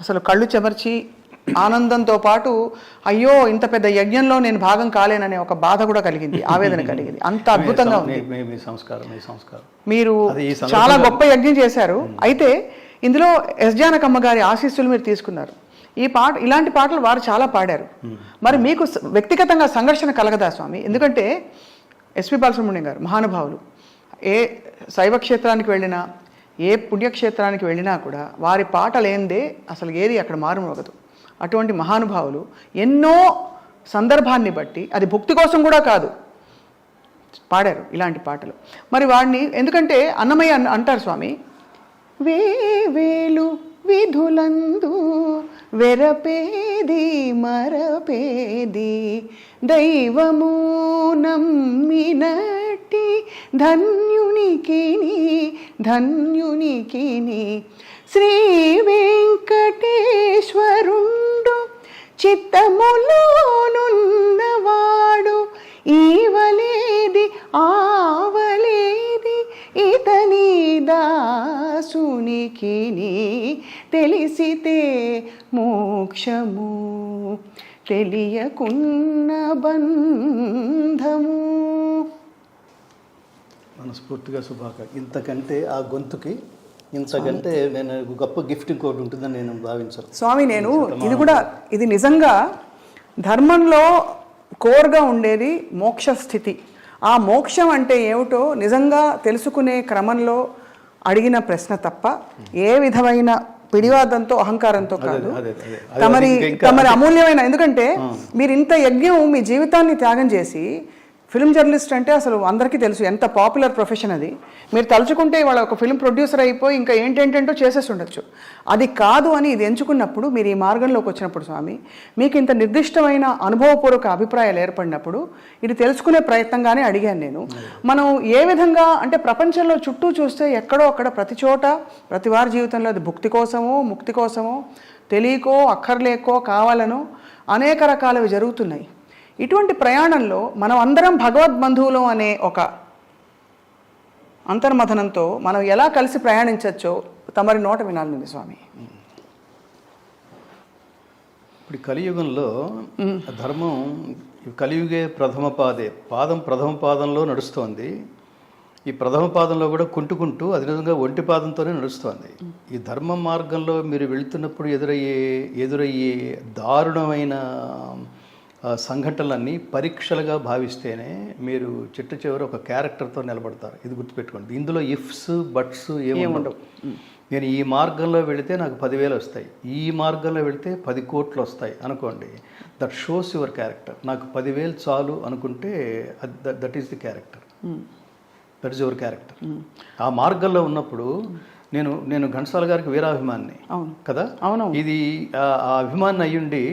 అసలు కళ్ళు చెమర్చి ఆనందంతో పాటు అయ్యో ఇంత పెద్ద యజ్ఞంలో నేను భాగం కాలేననే ఒక బాధ కూడా కలిగింది, ఆవేదన కలిగింది. అంత అద్భుతంగా ఉంది. మీరు చాలా గొప్ప యజ్ఞం చేశారు. అయితే ఇందులో ఎస్ జానకమ్మ గారి ఆశీస్సులు మీరు తీసుకున్నారు. ఈ పాట, ఇలాంటి పాటలు వారు చాలా పాడారు. మరి మీకు వ్యక్తిగతంగా సంఘర్షణ కలగదా స్వామి? ఎందుకంటే ఎస్పి బాలసుబ్రహ్మణ్యం గారు మహానుభావులు, ఏ శైవ క్షేత్రానికి వెళ్ళినా ఏ పుణ్యక్షేత్రానికి వెళ్ళినా కూడా వారి పాట లేనిదే అసలు ఏది అక్కడ మారుమోగదు. అటువంటి మహానుభావులు ఎన్నో సందర్భాన్ని బట్టి, అది భక్తి కోసం కూడా కాదు, పాడారు ఇలాంటి పాటలు. మరి వాడిని ఎందుకంటే అన్నమయ్య అంటారు స్వామి, వేవేలు విధులందు వెరపేది మరపేది దైవము నమ్మినట్టి ధన్యునికిని శ్రీ వెంకటేశ్వరుండు చిత్తములోనున్నవాడు ఈవలేది ఆవలేది ఇతని దాసునికిని తెలిసితే మోక్షము తెలియకున్న బంధము. మనస్ఫూర్తిగా శుభాకాంక్ష. ఇంతకంటే ఆ గొంతుకి ఇంతకంటే నేను గొప్ప గిఫ్ట్ ఇంకోటి ఉంటుందని నేను భావించాను స్వామి. నేను ఇది నిజంగా ధర్మంలో కోర్గా ఉండేది మోక్ష స్థితి. ఆ మోక్షం అంటే ఏమిటో నిజంగా తెలుసుకునే క్రమంలో అడిగిన ప్రశ్న తప్ప ఏ విధమైన పిడివాదంతో అహంకారంతో కాదు. తమరి అమూల్యమైన, ఎందుకంటే మీరు ఇంత యజ్ఞం మీ జీవితాన్ని త్యాగం చేసి, ఫిల్మ్ జర్నలిస్ట్ అంటే అసలు అందరికీ తెలుసు ఎంత పాపులర్ ప్రొఫెషన్ అది. మీరు తలుచుకుంటే వాళ్ళ ఒక ఫిల్మ్ ప్రొడ్యూసర్ అయిపోయి ఇంకా ఏంటేంటో చేసేసి ఉండొచ్చు. అది కాదు అని ఇది ఎంచుకున్నప్పుడు, మీరు ఈ మార్గంలోకి వచ్చినప్పుడు స్వామి, మీకు ఇంత నిర్దిష్టమైన అనుభవపూర్వక అభిప్రాయాలు ఏర్పడినప్పుడు ఇది తెలుసుకునే ప్రయత్నంగానే అడిగాను నేను. మనం ఏ విధంగా అంటే ప్రపంచంలో చుట్టూ చూస్తే ఎక్కడో అక్కడ ప్రతి చోట ప్రతి వారి జీవితంలో అది భుక్తి కోసమో ముక్తి కోసమో తెలియకో అక్కర్లేకో కావాలనో అనేక రకాలవి జరుగుతున్నాయి. ఇటువంటి ప్రయాణంలో మనం అందరం భగవద్బంధువులు అనే ఒక అంతర్మథనంతో మనం ఎలా కలిసి ప్రయాణించవచ్చో తమరి నోట వినాలి స్వామి. ఇప్పుడు కలియుగంలో ధర్మం కలియుగే ప్రథమ పాదంలో నడుస్తోంది. ఈ ప్రథమ పాదంలో కూడా కుంటుకుంటూ అది నిజంగా ఒంటి పాదంతోనే నడుస్తోంది. ఈ ధర్మ మార్గంలో మీరు వెళుతున్నప్పుడు ఎదురయ్యే దారుణమైన సంఘటనలన్నీ పరీక్షలుగా భావిస్తేనే మీరు చిట్ట చివరి ఒక క్యారెక్టర్తో నిలబడతారు. ఇది గుర్తుపెట్టుకోండి. ఇందులో ఇఫ్స్ బట్స్ ఏముండవు. నేను ఈ మార్గంలో వెళితే నాకు 10,000 వస్తాయి, ఈ మార్గంలో వెళితే 10 కోట్లు వస్తాయి అనుకోండి. That shows your character. నాకు 10,000 చాలు అనుకుంటే that is the character, that is your character. ఆ మార్గంలో ఉన్నప్పుడు నేను ఘంటసాల గారికి వీరాభిమాన్ని కదా. ఇది ఆ అభిమాని అయ్యుండి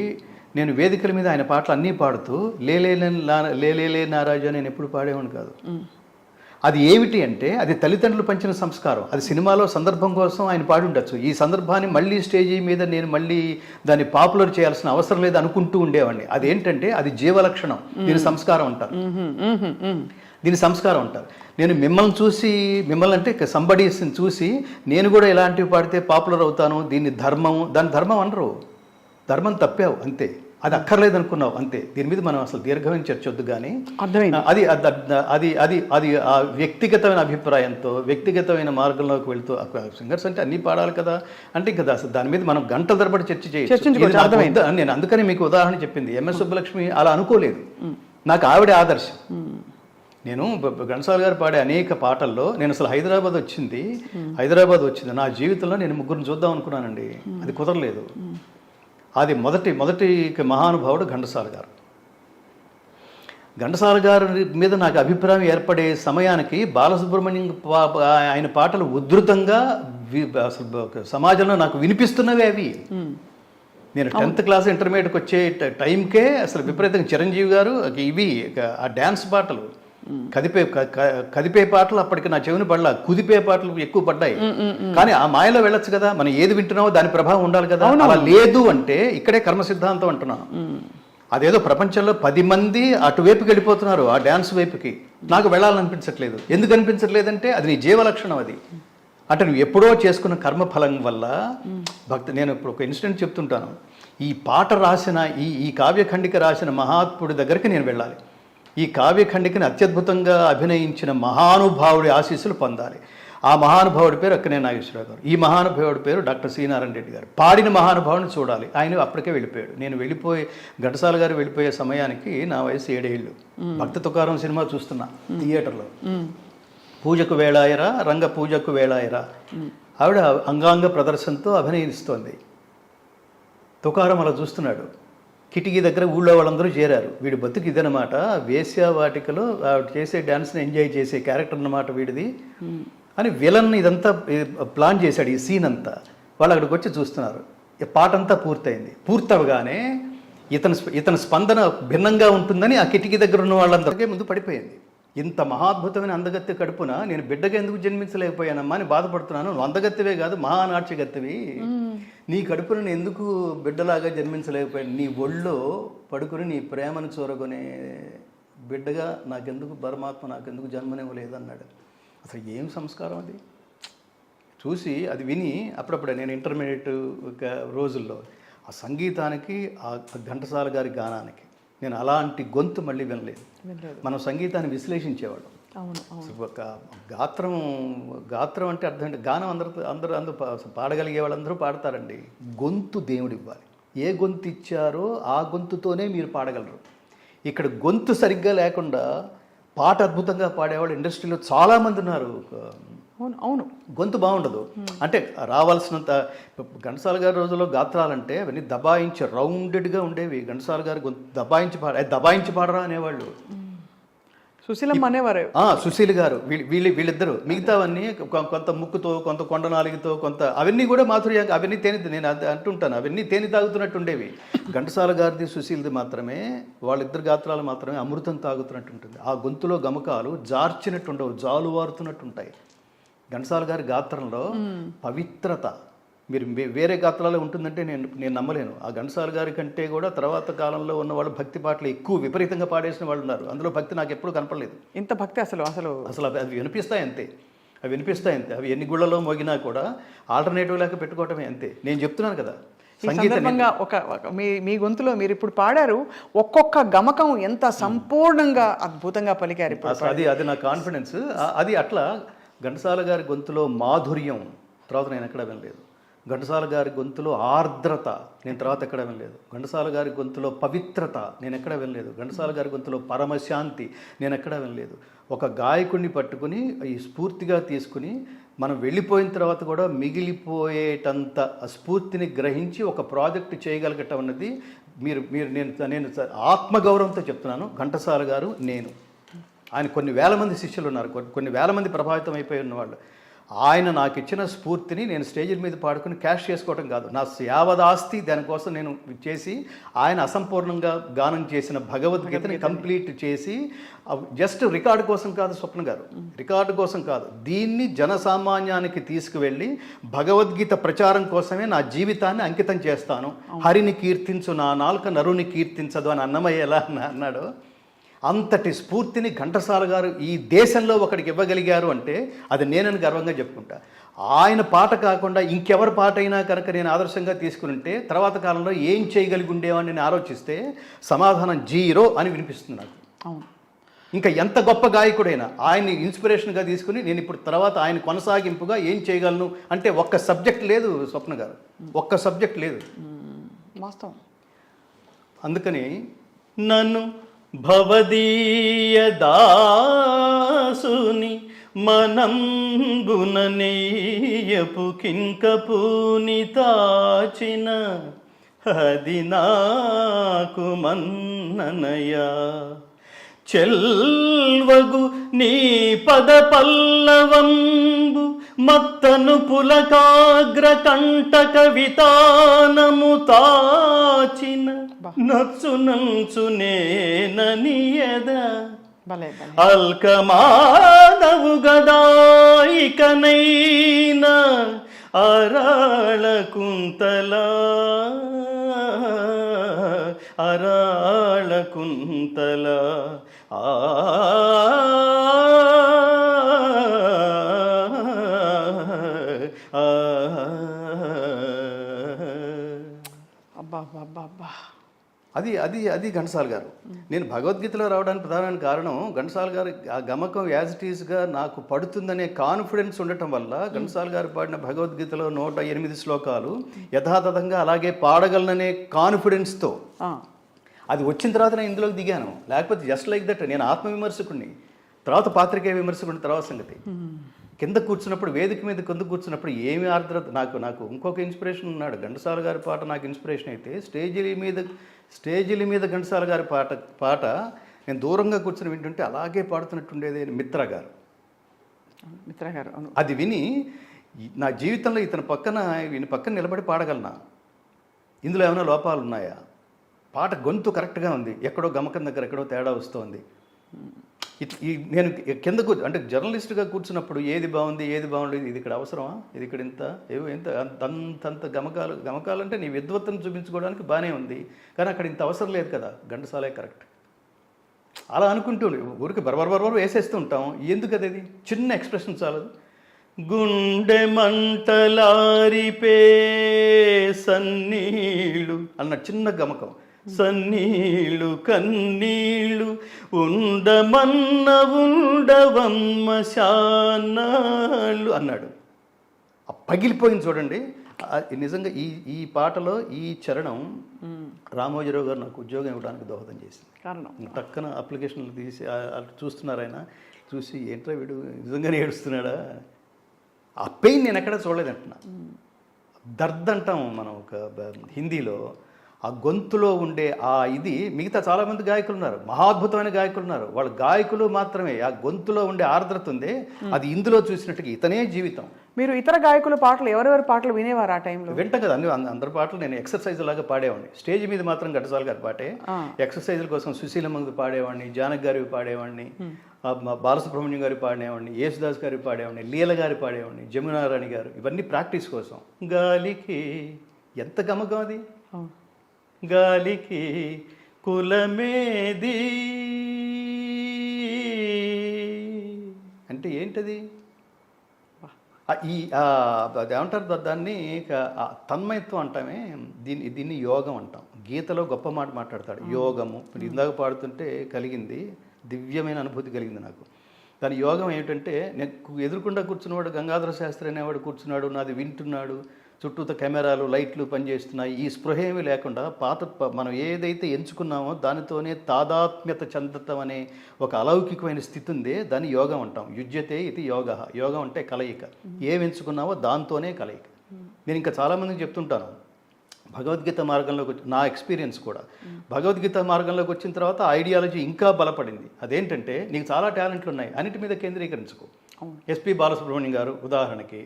నేను వేదికల మీద ఆయన పాటలు అన్నీ పాడుతూ లేలే నారాజా నేను ఎప్పుడు పాడేవాడిని కాదు. అది ఏమిటి అంటే అది తల్లిదండ్రులు పంచిన సంస్కారం. అది సినిమాలో సందర్భం కోసం ఆయన పాడి ఉండొచ్చు. ఈ సందర్భాన్ని మళ్ళీ స్టేజీ మీద నేను మళ్ళీ దాన్ని పాపులర్ చేయాల్సిన అవసరం లేదు అనుకుంటూ ఉండేవాడిని. అదేంటంటే అది జీవలక్షణం. దీని సంస్కారం అంటారు. నేను మిమ్మల్ని అంటే సంబడీస్ని చూసి నేను కూడా ఇలాంటివి పాడితే పాపులర్ అవుతాను, దాని ధర్మం అనరు. ధర్మం తప్పావు అంతే, అది అక్కర్లేదు అనుకున్నావు అంతే. దీని మీద మనం అసలు దీర్ఘమైన చర్చ వద్దు. కానీ అది ఆ వ్యక్తిగతమైన అభిప్రాయంతో వ్యక్తిగతమైన మార్గంలోకి వెళ్తూ సింగర్స్ అంటే అన్నీ పాడాలి కదా అంటే ఇంకా అసలు దాని మీద మనం గంటల తరబడి చర్చ చేయొచ్చు. నేను అందుకని మీకు ఉదాహరణ చెప్పింది. ఎంఎస్ సుబ్బలక్ష్మి అలా అనుకోలేదు. నాకు ఆవిడే ఆదర్శం. నేను ఘంటసాల గారు పాడే అనేక పాటల్లో నేను అసలు హైదరాబాద్ వచ్చింది నా జీవితంలో నేను ముగ్గురిని చూద్దాం అనుకున్నానండి. అది కుదరలేదు. అది మొదటి మహానుభావుడు ఘంటసాల గారు. ఘంటసాల గారి మీద నాకు అభిప్రాయం ఏర్పడే సమయానికి బాలసుబ్రహ్మణ్యం ఆయన పాటలు ఉధృతంగా అసలు సమాజంలో నాకు వినిపిస్తున్నవి అవి. నేను 10th క్లాస్ ఇంటర్మీడియట్కి వచ్చే టైంకే అసలు విపరీతంగా చిరంజీవి గారు ఇవి ఆ డ్యాన్స్ పాటలు కదిపే పాటలు అప్పటికి నా చెవిని పడలా, కుదిపే పాటలు ఎక్కువ పడ్డాయి. కానీ ఆ మాయలో వెళ్ళొచ్చు కదా, మనం ఏది వింటున్నామో దాని ప్రభావం ఉండాలి కదా. అలా లేదు అంటే ఇక్కడే కర్మ సిద్ధాంతం అంటున్నాను. అదేదో ప్రపంచంలో 10 మంది అటువైపుకి వెళ్ళిపోతున్నారు, ఆ డ్యాన్స్ వైపుకి. నాకు వెళ్ళాలనిపించట్లేదు. ఎందుకు అనిపించట్లేదంటే అది నీ జీవలక్షణం. అది అంటే నువ్వు ఎప్పుడో చేసుకున్న కర్మఫలం వల్ల నేను ఇప్పుడు ఒక ఇన్సిడెంట్ చెప్తుంటాను. ఈ పాట రాసిన ఈ కావ్యఖండిక రాసిన మహాత్ముడి దగ్గరికి నేను వెళ్ళాలి. ఈ కావ్యఖండికని అత్యద్భుతంగా అభినయించిన మహానుభావుడి ఆశీస్సులు పొందాలి. ఆ మహానుభావుడి పేరు అక్కనే నాగేశ్వరరావు గారు. ఈ మహానుభావుడి పేరు డాక్టర్ సి నారాయణ రెడ్డి గారు. పాడిన మహానుభావుని చూడాలి. ఆయన అప్పటికే వెళ్ళిపోయాడు. నేను ఘంటసాల గారు వెళ్ళిపోయే సమయానికి నా వయసు 7 ఏళ్ళు. భక్త తుకారం సినిమా చూస్తున్నా థియేటర్లో. పూజకు వేళాయరా రంగ పూజకు వేళాయరా ఆవిడ అంగాంగ ప్రదర్శనతో అభినయిస్తోంది. తుకారం అలా చూస్తున్నాడు. కిటికీ దగ్గర ఊళ్ళో వాళ్ళందరూ చేరారు. వీడి బతుకు ఇదనమాట, వేశ్యావాటికలో ఆవిడ చేసే డ్యాన్స్ని ఎంజాయ్ చేసే క్యారెక్టర్ అన్నమాట వీడిది అని విలన్ ఇదంతా ప్లాన్ చేశాడు. ఈ సీన్ అంతా వాళ్ళు అక్కడికి వచ్చి చూస్తున్నారు. ఈ పాట అంతా పూర్తయింది. పూర్తవగానే ఇతని స్పందన భిన్నంగా ఉంటుందని ఆ కిటికీ దగ్గర ఉన్న వాళ్ళందరికీ ముందు పడిపోయింది. ఇంత మహాద్భుతమైన అందగత్తె కడుపున నేను బిడ్డగా ఎందుకు జన్మించలేకపోయానమ్మా అని బాధపడుతున్నాను. నువ్వు అందగత్తెవే కాదు, మహానాట్యగత్తెవి. నీ కడుపున నేను ఎందుకు బిడ్డలాగా జన్మించలేకపోయాను? నీ ఒళ్ళో పడుకుని నీ ప్రేమను చూరగొనే బిడ్డగా నాకెందుకు పరమాత్మ నాకెందుకు జన్మనివ్వలేదన్నాడు. అసలు ఏం సంస్కారం అది? చూసి అది విని అప్పుడప్పుడే నేను ఇంటర్మీడియట్ రోజుల్లో ఆ సంగీతానికి, ఆ ఘంటసాల గారి గానానికి నేను అలాంటి గొంతు మళ్ళీ వినలేదు. మనం సంగీతాన్ని విశ్లేషించేవాళ్ళం. ఒక గాత్రం అంటే అర్థం అంటే గానం అందరూ పాడగలిగే వాళ్ళందరూ పాడతారండి. గొంతు దేవుడు ఇవ్వాలి. ఏ గొంతు ఇచ్చారో ఆ గొంతుతోనే మీరు పాడగలరు. ఇక్కడ గొంతు సరిగ్గా లేకుండా పాట అద్భుతంగా పాడేవాళ్ళు ఇండస్ట్రీలో చాలామంది ఉన్నారు. అవును, గొంతు బాగుండదు. అంటే రావాల్సినంత ఘంటసాల గారి రోజుల్లో గాత్రాలంటే అవన్నీ దబాయించి రౌండెడ్గా ఉండేవి. ఘంటసాల గారి గొంతు దబాయించి పాడరా అనేవాళ్ళు. సుశీలమ్మ అనేవారు. సుశీల్ గారు, వీళ్ళిద్దరు. మిగతావన్నీ కొంత ముక్కుతో, కొంత కొండ నాలుగుతో, కొంత అవన్నీ కూడా మాధుర్య, అవన్నీ నేను అంటుంటాను, అవన్నీ తేనె తాగుతున్నట్టు ఉండేవి. ఘంటసాల గారిది సుశీల్ది మాత్రమే, వాళ్ళిద్దరు గాత్రాలు మాత్రమే అమృతం తాగుతున్నట్టు ఉంటుంది. ఆ గొంతులో గమకాలు జార్చినట్టు ఉండవు, జాలువారుతున్నట్టు ఉంటాయి. ఘంటసాల గారి గాత్రంలో పవిత్రత మీరు వేరే గాత్రాలు ఉంటుందంటే నేను నమ్మలేను. ఆ ఘంటసాల గారి కంటే కూడా తర్వాత కాలంలో ఉన్న వాళ్ళు భక్తి పాటలు ఎక్కువ విపరీతంగా పాడేసిన వాళ్ళు ఉన్నారు. అందులో భక్తి నాకు ఎప్పుడు కనపడలేదు. ఇంత భక్తి అసలు అవి వినిపిస్తాయి అంతే. అవి ఎన్ని గుళ్ళలో మోగినా కూడా ఆల్టర్నేటివ్ లేక పెట్టుకోవటమే అంతే. నేను చెప్తున్నాను కదా, సంగీతంగా మీ గొంతులో మీరు ఇప్పుడు పాడారు. ఒక్కొక్క గమకం ఎంత సంపూర్ణంగా అద్భుతంగా పలికారు. అది నా కాన్ఫిడెన్స్. అది అట్లా ఘంటసాల గారి గొంతులో మాధుర్యం తర్వాత నేను ఎక్కడ వినలేదు. ఘంటసాల గారి గొంతులో ఆర్ద్రత నేను తర్వాత ఎక్కడ వినలేదు. ఘంటసాల గారి గొంతులో పవిత్రత నేను ఎక్కడ వినలేదు. ఘంటసాల గారి గొంతులో పరమశాంతి నేను ఎక్కడ వినలేదు. ఒక గాయకుడిని పట్టుకుని ఈ స్ఫూర్తిగా తీసుకుని మనం వెళ్ళిపోయిన తర్వాత కూడా మిగిలిపోయేటంత స్ఫూర్తిని గ్రహించి ఒక ప్రాజెక్ట్ చేయగలగటం అన్నది నేను ఆత్మగౌరవంతో చెప్తున్నాను. ఘంటసాల గారు, నేను ఆయన కొన్ని వేల మంది శిష్యులు ఉన్నారు, కొన్ని వేల మంది ప్రభావితం అయిపోయి ఉన్నవాళ్ళు. ఆయన నాకు ఇచ్చిన స్ఫూర్తిని నేను స్టేజ్ల మీద పాడుకుని క్యాష్ చేసుకోవటం కాదు, నా యావదాస్తి దానికోసం నేను చేసి ఆయన అసంపూర్ణంగా గానం చేసిన భగవద్గీతని కంప్లీట్ చేసి జస్ట్ రికార్డు కోసం కాదు స్వప్న గారు, రికార్డు కోసం కాదు, దీన్ని జనసామాన్యానికి తీసుకువెళ్ళి భగవద్గీత ప్రచారం కోసమే నా జీవితాన్ని అంకితం చేస్తాను. హరిని కీర్తించు నా నాలుక నరుని కీర్తించదు అని అన్నమయ్య ఎలా అన్నాడు. అంతటి స్ఫూర్తిని ఘంటసాల గారు ఈ దేశంలో ఒకడికి ఇవ్వగలిగారు అంటే అది నేనని గర్వంగా చెప్పుకుంటా. ఆయన పాట కాకుండా ఇంకెవరి పాట అయినా కనుక నేను ఆదర్శంగా తీసుకుని తర్వాత కాలంలో ఏం చేయగలిగి ఉండేవాడిని నేను ఆలోచిస్తే సమాధానం 0 అని వినిపిస్తుంది నాకు. ఇంకా ఎంత గొప్ప గాయకుడైనా ఆయన్ని ఇన్స్పిరేషన్గా తీసుకుని నేను ఇప్పుడు తర్వాత ఆయన కొనసాగింపుగా ఏం చేయగలను అంటే ఒక్క సబ్జెక్ట్ లేదు స్వప్న గారు, ఒక్క సబ్జెక్ట్ లేదు వాస్తవం. అందుకని నన్ను భవదీయ దాసుని మనంబున నెయ్యపు కింకపూని తాచిన అది నాకు మన్ననయా చెల్వగు నీ పద పల్లవంబు మత్తను పులకాగ్ర కంటక వితానము తాచిన నచ్చు నంచు నేననియద అల్కమానవు గదాయికనైన అరాళ కుంతలా అరాళ కుంతల అబ్బా అబ్బా అబ్బా. అది అది అది ఘంటసాల గారు. నేను భగవద్గీతలో రావడానికి ప్రధానమైన కారణం ఘంటసాల గారు ఆ గమకం యాజ్ ఇట్ ఈస్గా నాకు పడుతుందనే కాన్ఫిడెన్స్ ఉండటం వల్ల ఘంటసాల గారు పాడిన భగవద్గీతలో 108 శ్లోకాలు యథాతథంగా అలాగే పాడగలననే కాన్ఫిడెన్స్తో అది వచ్చిన తర్వాత నేను ఇందులోకి దిగాను. లేకపోతే జస్ట్ లైక్ దట్ నేను ఆత్మవిమర్శకుడిని, తర్వాత పాత్రికేయ విమర్శకుడిని, తర్వాత సంగతి. కింద కూర్చున్నప్పుడు, వేదిక మీద కింద కూర్చున్నప్పుడు ఏమి ఆర్ద్రత. నాకు ఇంకొక ఇన్స్పిరేషన్ ఉన్నాడు. ఘంటసాల గారి పాట నాకు ఇన్స్పిరేషన్ అయితే స్టేజీల మీద ఘంటసాల గారి పాట నేను దూరంగా కూర్చుని వింటుంటే అలాగే పాడుతున్నట్టుండేది మిత్ర గారు. అది విని నా జీవితంలో ఇతని పక్కన నిలబడి పాడగలనా, ఇందులో ఏమైనా లోపాలు ఉన్నాయా, పాట గొంతు కరెక్ట్గా ఉంది, ఎక్కడో గమకం దగ్గర ఎక్కడో తేడా వస్తుంది. నేను కింద అంటే జర్నలిస్ట్గా కూర్చున్నప్పుడు ఏది బాగుంది ఏది బాగుండేది, ఇది ఇక్కడ అవసరమా, ఇది ఇక్కడ ఎంత అంతంత గమకాలు అంటే నీ విద్వత్తును చూపించుకోవడానికి బాగానే ఉంది, కానీ అక్కడ ఇంత అవసరం లేదు కదా, ఘంటసాలే కరెక్ట్ అలా అనుకుంటూ ఊరికి బరబర వేసేస్తూ ఉంటాం. ఎందుకు అది చిన్న ఎక్స్ప్రెషన్ చాలదు. గుండె మంటలారిపే సన్నీళ్ళు అన్న చిన్న గమకం, సన్నీళ్ళు కన్నీళ్ళు ఉండవమ్మ శానాళ్ళు అన్నాడు. పగిలిపోయింది చూడండి. నిజంగా ఈ పాటలో ఈ చరణం రామోజీరావు గారు నాకు ఉద్యోగం ఇవ్వడానికి దోహదం చేసింది. టక్కన అప్లికేషన్లు తీసి చూస్తున్నారు, ఆయన చూసి ఏంట్రా వీడు నిజంగానే ఏడుస్తున్నాడా, ఆ పెయిన్ నేను ఎక్కడ చూడలేదంటున్నా. దర్ద్ అంటాం మనం ఒక హిందీలో, ఆ గొంతులో ఉండే ఆ ఇది మిగతా చాలామంది గాయకులు ఉన్నారు, మహాద్భుతమైన గాయకులు ఉన్నారు, వాళ్ళ గాయకులు మాత్రమే ఆ గొంతులో ఉండే ఆర్ద్రత ఉంది, అది ఇందులో చూసినట్టుగా ఇతనే జీవితం. మీరు ఇతర గాయకుల పాటలు ఎవరెవరి పాటలు వినేవారు ఆ టైంలో? వింటాం కదా అందరి పాటలు. నేను ఎక్సర్సైజ్ లాగా పాడేవాడిని. స్టేజ్ మీద మాత్రం ఘంటసాల గారి పాటే. ఎక్సర్సైజ్ల కోసం సుశీలమ్మ పాడేవాడిని, జానక్ గారివి పాడేవాడిని, బాలసుబ్రహ్మణ్యం గారి పాడేవాడిని, యేసుదాస్ గారి పాడేవాడిని, లీల గారి పాడేవాడిని, జమునారాణి గారు, ఇవన్నీ ప్రాక్టీస్ కోసం. గాలికి ఎంత గమకం అది, గాలికి కులమేది అంటే ఏంటది, అదేమంటారు దాన్ని, తన్మయత్వం అంటామే, దీన్ని యోగం అంటాం. గీతలో గొప్ప మాట మాట్లాడతాడు, యోగము. ఇందాక పాడుతుంటే కలిగింది, దివ్యమైన అనుభూతి కలిగింది నాకు. దాని యోగం ఏమిటంటే, నేను ఎదురుకుండా కూర్చున్నవాడు గంగాధర శాస్త్రి అనేవాడు కూర్చున్నాడు, నాది వింటున్నాడు, చుట్టూతో కెమెరాలు లైట్లు పనిచేస్తున్నాయి, ఈ స్పృహ ఏమీ లేకుండా మనం ఏదైతే ఎంచుకున్నామో దానితోనే తాదాత్మ్యత చెందటం అనే ఒక అలౌకికమైన స్థితి ఉంది, దాన్ని యోగం అంటాం. యుజ్యతే ఇది యోగ. యోగం అంటే కలయిక, ఏం ఎంచుకున్నామో దాంతోనే కలయిక. నేను ఇంకా చాలామందికి చెప్తుంటాను, భగవద్గీత మార్గంలోకి వచ్చి నా ఎక్స్పీరియన్స్ కూడా, భగవద్గీత మార్గంలోకి వచ్చిన తర్వాత ఐడియాలజీ ఇంకా బలపడింది. అదేంటంటే, నీకు చాలా టాలెంట్లు ఉన్నాయి, అన్నిటి మీద కేంద్రీకరించుకో. ఎస్పి బాలసుబ్రహ్మణ్యం గారు ఉదాహరణకి,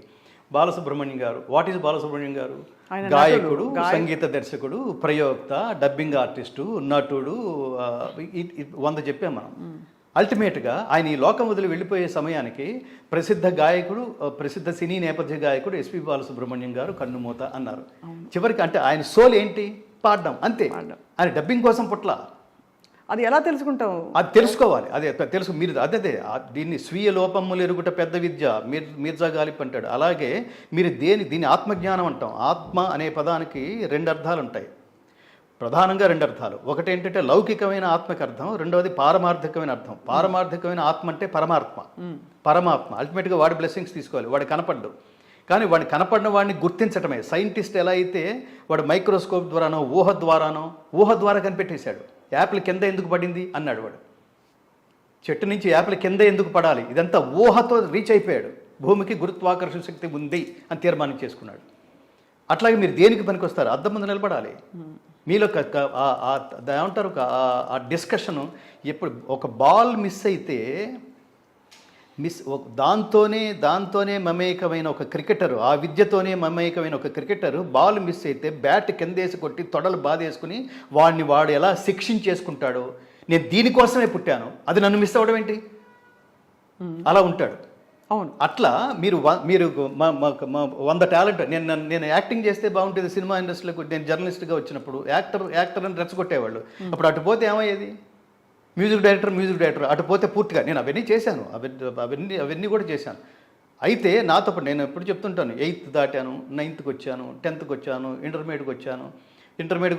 బాలసుబ్రహ్మణ్యం గారు, వాట్ ఈజ్ బాలసుబ్రహ్మణ్యం గారు? గాయకుడు, సంగీత దర్శకుడు, ప్రయోక్త, డబ్బింగ్ ఆర్టిస్టు, నటుడు, 100 చెప్పాం మనం. అల్టిమేట్గా ఆయన ఈ లోకం వదిలి వెళ్ళిపోయే సమయానికి ప్రసిద్ధ గాయకుడు, ప్రసిద్ధ సినీ నేపథ్య గాయకుడు ఎస్పి బాలసుబ్రహ్మణ్యం గారు కన్నుమూత అన్నారు. చివరికి అంటే ఆయన సోల్ ఏంటి, పాడడం అంతే. ఆయన డబ్బింగ్ కోసం పుట్ల. అది ఎలా తెలుసుకుంటావు? అది తెలుసుకోవాలి, అదే తెలుసు మీరు. అదే దీన్ని స్వీయ లోపములు ఎరుగుట పెద్ద విద్య, మీర్జా గాలిబ్ అంటాడు. అలాగే మీరు దీన్ని ఆత్మజ్ఞానం అంటాం. ఆత్మ అనే పదానికి 2 అర్థాలు ఉంటాయి, ప్రధానంగా 2 అర్థాలు. ఒకటి ఏంటంటే లౌకికమైన ఆత్మకి అర్థం, రెండవది పారమార్థికమైన అర్థం. పారమార్థికమైన ఆత్మ అంటే పరమాత్మ. అల్టిమేట్గా వాడి బ్లెస్సింగ్స్ తీసుకోవాలి, వాడు కనపడ్డు. కానీ వాడిని కనపడిన వాడిని గుర్తించటమే. సైంటిస్ట్ ఎలా అయితే వాడు మైక్రోస్కోప్ ద్వారానో ఊహ ద్వారా కనిపెట్టేశాడు. యాపిల్ కింద ఎందుకు పడింది అన్నాడు వాడు. చెట్టు నుంచి యాపిల్ కింద ఎందుకు పడాలి, ఇదంతా ఊహతో రీచ్ అయిపోయాడు. భూమికి గురుత్వాకర్షణ శక్తి ఉంది అని తీర్మానం చేసుకున్నాడు. అట్లాగే మీరు దేనికి పనికొస్తారు? అద్దం ముందు నిలబడాలి. మీలో ఏమంటారు ఆ డిస్కషను ఎప్పుడు ఒక బాల్ మిస్ అయితే దాంతోనే మమేకమైన ఒక క్రికెటరు, ఆ విద్యతోనే మమేకమైన ఒక క్రికెటరు బాల్ మిస్ అయితే బ్యాట్ కిందేసి కొట్టి తొడలు బాధేసుకుని వాడు ఎలా శిక్షించేసుకుంటాడో, నేను దీనికోసమే పుట్టాను, అది నన్ను మిస్ అవ్వడం ఏంటి, అలా ఉంటాడు. అవును. అట్లా మీరు 100 టాలెంట్, నేను యాక్టింగ్ చేస్తే బాగుంటుంది సినిమా ఇండస్ట్రీలోకి, నేను జర్నలిస్ట్గా వచ్చినప్పుడు యాక్టర్ అని రెచ్చగొట్టేవాళ్ళు. అప్పుడు అటు పోతే ఏమయ్యేది? మ్యూజిక్ డైరెక్టర్ అటు పోతే పూర్తిగా నేను అవన్నీ చేశాను, అవన్నీ కూడా చేశాను. అయితే నాతో పాటు నేను ఎప్పుడు చెప్తుంటాను, 8th దాటాను, 9th వచ్చాను, 10th వచ్చాను, ఇంటర్మీడియట్కి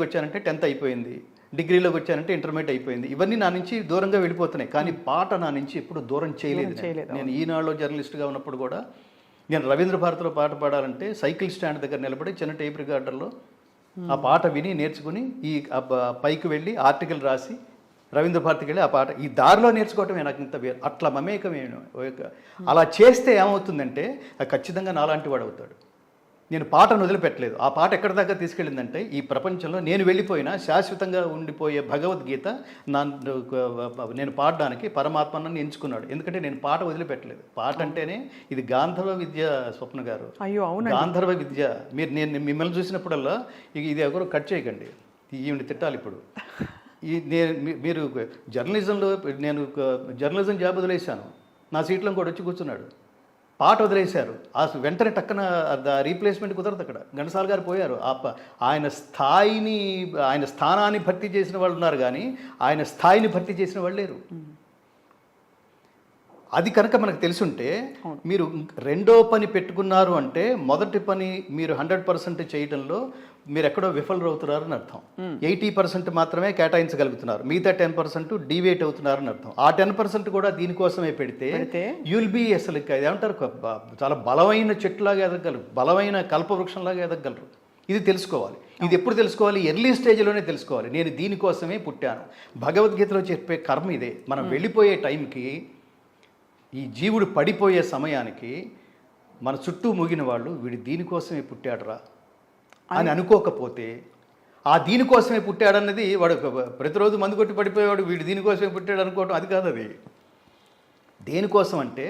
వచ్చానంటే 10th అయిపోయింది, డిగ్రీలోకి వచ్చానంటే ఇంటర్మీడియట్ అయిపోయింది. ఇవన్నీ నా నుంచి దూరంగా వెళ్ళిపోతున్నాయి. కానీ పాట నా నుంచి ఎప్పుడు దూరం చేయలేదు. నేను ఈనాడులో జర్నలిస్ట్గా ఉన్నప్పుడు కూడా నేను రవీంద్ర భారతిలో పాట పాడాలంటే సైకిల్ స్టాండ్ దగ్గర నిలబడి చిన్న టేప్ రికార్డర్లో ఆ పాట విని నేర్చుకుని ఈ పైకి వెళ్ళి ఆర్టికల్ రాసి రవీంద్ర భారతికి వెళ్ళి ఆ పాట ఈ దారిలో నేర్చుకోవటమే నాకు ఇంత వేరు. అట్లా మమేకమేను. అలా చేస్తే ఏమవుతుందంటే ఖచ్చితంగా నాలాంటి వాడు అవుతాడు. నేను పాటను వదిలిపెట్టలేదు. ఆ పాట ఎక్కడి దాకా తీసుకెళ్ళిందంటే ఈ ప్రపంచంలో నేను వెళ్ళిపోయినా శాశ్వతంగా ఉండిపోయే భగవద్గీత నేను పాడడానికి పరమాత్మను ఎంచుకున్నాడు. ఎందుకంటే నేను పాట వదిలిపెట్టలేదు. పాట అంటేనే ఇది గాంధర్వ విద్య. స్వప్న గారు, అయ్యో అవును, గాంధర్వ విద్య. నేను మిమ్మల్ని చూసినప్పుడల్లా ఇది ఎవరో కట్ చేయకండి, ఈవిని తిట్టాలి ఇప్పుడు. మీరు జర్నలిజంలో నేను జర్నలిజం జాబ్ వదిలేశాను, నా సీట్లో కూడా వచ్చి కూర్చున్నాడు. పాట వదిలేశారు, ఆ వెంటనే టక్కన రీప్లేస్మెంట్ కుదరదు. అక్కడ ఘంటసాల గారు పోయారు. ఆయన స్థానాన్ని భర్తీ చేసిన వాళ్ళు ఉన్నారు, కానీ ఆయన స్థాయిని భర్తీ చేసిన వాళ్ళు లేరు. అది కనుక మనకు తెలుసుంటే, మీరు రెండో పని పెట్టుకున్నారు అంటే మొదటి పని మీరు 100% చేయడంలో మీరు ఎక్కడో విఫలమవుతున్నారని అర్థం. 80% మాత్రమే కేటాయించగలుగుతున్నారు, మిగతా 10% డీవియేట్ అవుతున్నారని అర్థం. ఆ 10% కూడా దీనికోసమే పెడితే యుల్ బి అసలు ఏమంటారు, చాలా బలమైన చెట్టులాగా ఎదగలరు, బలమైన కల్పవృక్షంలాగా ఎదగలరు. ఇది తెలుసుకోవాలి. ఇది ఎప్పుడు తెలుసుకోవాలి? ఎర్లీ స్టేజ్లోనే తెలుసుకోవాలి. నేను దీనికోసమే పుట్టాను. భగవద్గీతలో చెప్పే కర్మ ఇదే. మనం వెళ్ళిపోయే టైంకి, ఈ జీవుడు పడిపోయే సమయానికి మన చుట్టూ మూగిన వాళ్ళు వీడు దీనికోసమే పుట్టాడురా అని అనుకోకపోతే, ఆ దీనికోసమే పుట్టాడన్నది వాడు ప్రతిరోజు మందు కొట్టి పడిపోయేవాడు వీడు దీనికోసమే పుట్టాడు అనుకోవటం అది కాదు. అది దేనికోసం అంటే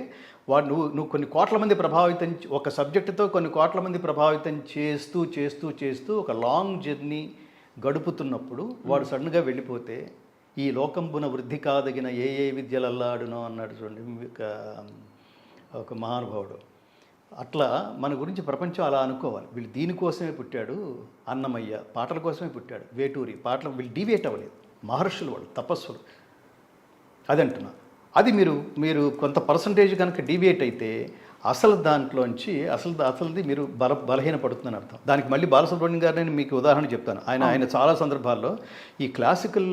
వాడు నువ్వు కొన్ని కోట్ల మంది ప్రభావితం, ఒక సబ్జెక్టుతో కొన్ని కోట్ల మంది ప్రభావితం చేస్తూ చేస్తూ చేస్తూ ఒక లాంగ్ జర్నీ గడుపుతున్నప్పుడు వాడు సడన్గా వెళ్ళిపోతే, ఈ లోకంబున వృద్ధి కాదగిన ఏ విద్యలల్లాడునో అన్నాడు చూడండి ఒక మహానుభావుడు. అట్లా మన గురించి ప్రపంచం అలా అనుకోవాలి. వీళ్ళు దీనికోసమే పుట్టాడు. అన్నమయ్య పాటల కోసమే పుట్టాడు. వేటూరి పాటలు, వీళ్ళు డీవియేట్ అవ్వలేదు. మహర్షులు వాళ్ళు, తపస్సులు. అది అంటున్నా. అది మీరు కొంత పర్సంటేజ్ కనుక డీవియేట్ అయితే అసలు దాంట్లోంచి అసలుది మీరు బలహీనపడుతుందని అర్థం. దానికి మళ్ళీ బాలసుబ్రహ్మణ్యం గారిని మీకు ఉదాహరణ చెప్తాను. ఆయన చాలా సందర్భాల్లో ఈ క్లాసికల్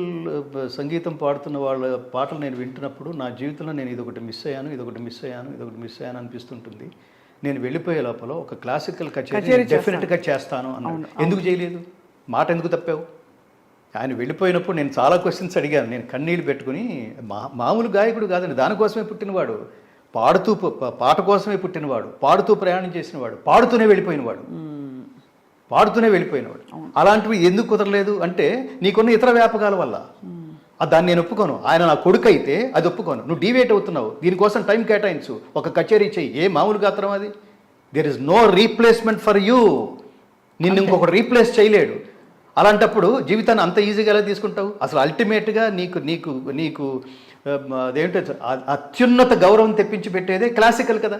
సంగీతం పాడుతున్న వాళ్ళ పాటలు నేను వింటున్నప్పుడు నా జీవితంలో నేను ఇదొకటి మిస్ అయ్యాను అనిపిస్తుంటుంది. నేను వెళ్ళిపోయే లోపల ఒక క్లాసికల్ కచేరీ డెఫినెట్గా చేస్తాను అన్నాను. ఎందుకు చేయలేదు? మాట ఎందుకు తప్పావు? ఆయన వెళ్ళిపోయినప్పుడు నేను చాలా క్వశ్చన్స్ అడిగాను. నేను కన్నీళ్ళు పెట్టుకుని, మామూలు గాయకుడు కాదండి, దానికోసమే పుట్టినవాడు, పాట కోసమే పుట్టినవాడు, పాడుతూ ప్రయాణం చేసినవాడు, పాడుతూనే వెళ్ళిపోయినవాడు. అలాంటివి ఎందుకు కుదరలేదు అంటే నీకున్న ఇతర వ్యాపకాల వల్ల. దాన్ని నేను ఒప్పుకోను. ఆయన నా కొడుకు అయితే అది ఒప్పుకోను. నువ్వు డీవియేట్ అవుతున్నావు, దీనికోసం టైం కేటాయించు, ఒక కచేరీ చెయ్యి. ఏ మామూలు గాత్రం అది? There is no replacement for you. నిన్ను ఇంకొకటి రీప్లేస్ చేయలేడు. అలాంటప్పుడు జీవితాన్ని అంత ఈజీగా ఎలా తీసుకుంటావు? అసలు అల్టిమేట్గా నీకు అదేంటో అత్యున్నత గౌరవం తెప్పించి పెట్టేదే క్లాసికల్ కదా.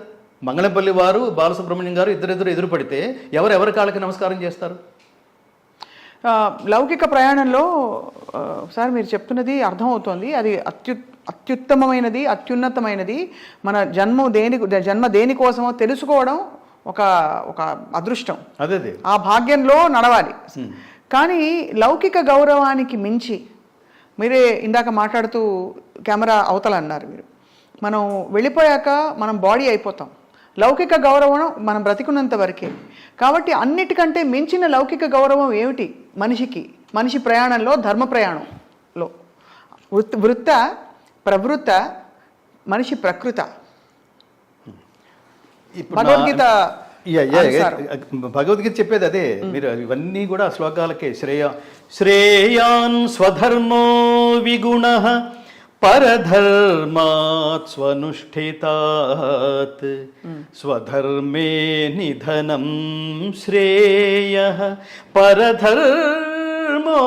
మంగళంపల్లి వారు, బాలసుబ్రహ్మణ్యం గారు ఇద్దరు ఎదురుపడితే ఎవరెవరి కాళ్ళకి నమస్కారం చేస్తారు? లౌకిక ప్రయాణంలో సార్ మీరు చెప్తున్నది అర్థమవుతోంది. అది అత్యుత్తమమైనది, అత్యున్నతమైనది. మన జన్మ దేనికోసమో తెలుసుకోవడం ఒక అదృష్టం. అదే ఆ భాగ్యంలో నడవాలి. కానీ లౌకిక గౌరవానికి మించి, మీరే ఇందాక మాట్లాడుతూ కెమెరా అవతల అన్నారు మీరు, మనం వెళ్ళిపోయాక మనం బాడీ అయిపోతాం. లౌకిక గౌరవం మనం బ్రతికున్నంత వరకే. కాబట్టి అన్నిటికంటే మించిన లౌకిక గౌరవం ఏమిటి మనిషి ప్రయాణంలో, ధర్మ ప్రయాణంలో? వృత్త, ప్రవృత్త, మనిషి ప్రకృత. ఇప్పుడు భగవద్గీత భగవద్గీత చెప్పేది అదే. మీరు ఇవన్నీ కూడా శ్లోకాలకే. శ్రేయాన్ స్వధర్మో విగుణః పరధర్మాత్ స్వనుష్ఠితాత్ స్వధర్మే నిధనం శ్రేయః పరధర్మో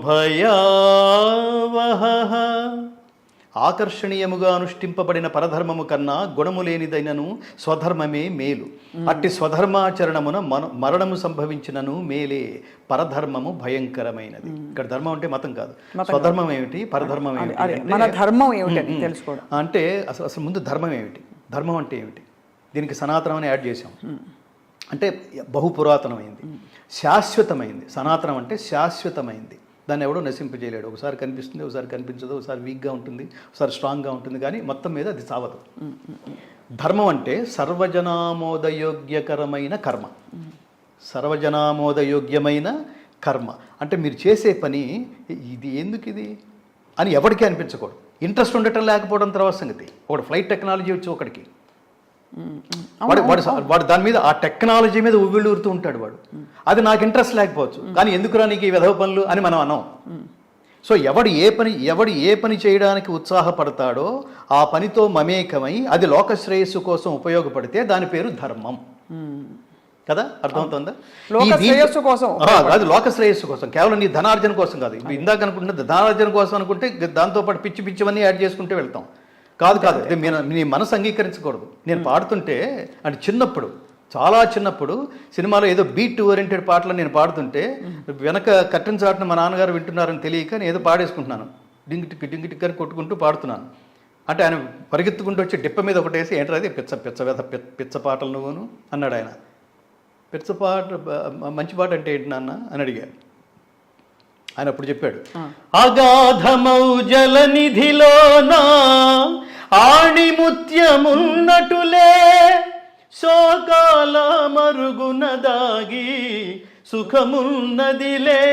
భయావహః. ఆకర్షణీయముగా అనుష్ఠింపబడిన పరధర్మము కన్నా గుణము లేనిదైనను స్వధర్మమే మేలు. అట్టి స్వధర్మాచరణమున మరణము సంభవించినను మేలే. పరధర్మము భయంకరమైనది. ఇక్కడ ధర్మం అంటే మతం కాదు. స్వధర్మం ఏమిటి, పరధర్మం ఏమిటి, మన ధర్మం ఏమిటి తెలుసుకోవడం. అంటే అసలు ముందు ధర్మం ఏమిటి, ధర్మం అంటే ఏమిటి, దీనికి సనాతనం అని యాడ్ చేసాం. అంటే బహుపురాతనమైంది, శాశ్వతమైంది. సనాతనం అంటే శాశ్వతమైంది. దాన్ని ఎవడో నశింపజేయలేడు. ఒకసారి కనిపిస్తుంది, ఒకసారి కనిపించదు, ఒకసారి వీక్గా ఉంటుంది, ఒకసారి స్ట్రాంగ్గా ఉంటుంది, కానీ మొత్తం మీద అది చావదు. ధర్మం అంటే సర్వజనామోదయోగ్యకరమైన కర్మ. సర్వజనామోదయోగ్యమైన కర్మ అంటే మీరు చేసే పని ఇది ఎందుకు ఇది అని ఎవరికి అనిపించకూడదు. ఇంట్రెస్ట్ ఉండటం లేకపోవడం తర్వాత సంగతి. ఒకటి ఫ్లైట్ టెక్నాలజీ వచ్చి ఒకటికి వాడు దాని మీద ఆ టెక్నాలజీ మీద ఉవ్విళ్ళూరుతూ ఉంటాడు వాడు. అది నాకు ఇంట్రెస్ట్ లేకపోవచ్చు, కానీ ఎందుకురా నీకు ఈ వెధవ పనులు అని మనం అన్నాం. సో ఎవడు ఏ పని చేయడానికి ఉత్సాహపడతాడో ఆ పనితో మమేకమై అది లోక శ్రేయస్సు కోసం ఉపయోగపడితే దాని పేరు ధర్మం కదా. అర్థమవుతుందా? అది లోక శ్రేయస్సు కోసం, కేవలం నీ ధనార్జన కోసం కాదు. ఇప్పుడు ఇందాక అనుకుంటే ధనార్జన కోసం అనుకుంటే దాంతోపాటు పిచ్చివన్నీ యాడ్ చేసుకుంటే వెళ్తాం. కాదు నీ మనసు అంగీకరించకూడదు. నేను పాడుతుంటే అంటే చిన్నప్పుడు, చాలా చిన్నప్పుడు సినిమాలో ఏదో బీట్ ఓరియంటెడ్ పాటలు నేను పాడుతుంటే వెనక కట్టిన చాటున మా నాన్నగారు వింటున్నారని తెలియక నేను ఏదో పాడేసుకుంటున్నాను. డింగిటిక్ అని కొట్టుకుంటూ పాడుతున్నాను. అంటే ఆయన పరిగెత్తుకుంటూ వచ్చి డిప్ప మీద ఒకటేసి ఏంటది పిచ్చ పాటలు నువ్వును అన్నాడు ఆయన. పిచ్చ పాట మంచి పాట అంటే ఏంటి నాన్న అని అడిగాడు. ఆయన అప్పుడు చెప్పాడు, అగాధమౌ జలనిధిలోనా ఆణిముత్యమున్నటులే శోకాల మరుగున దాగి సుఖమున్నదిలే.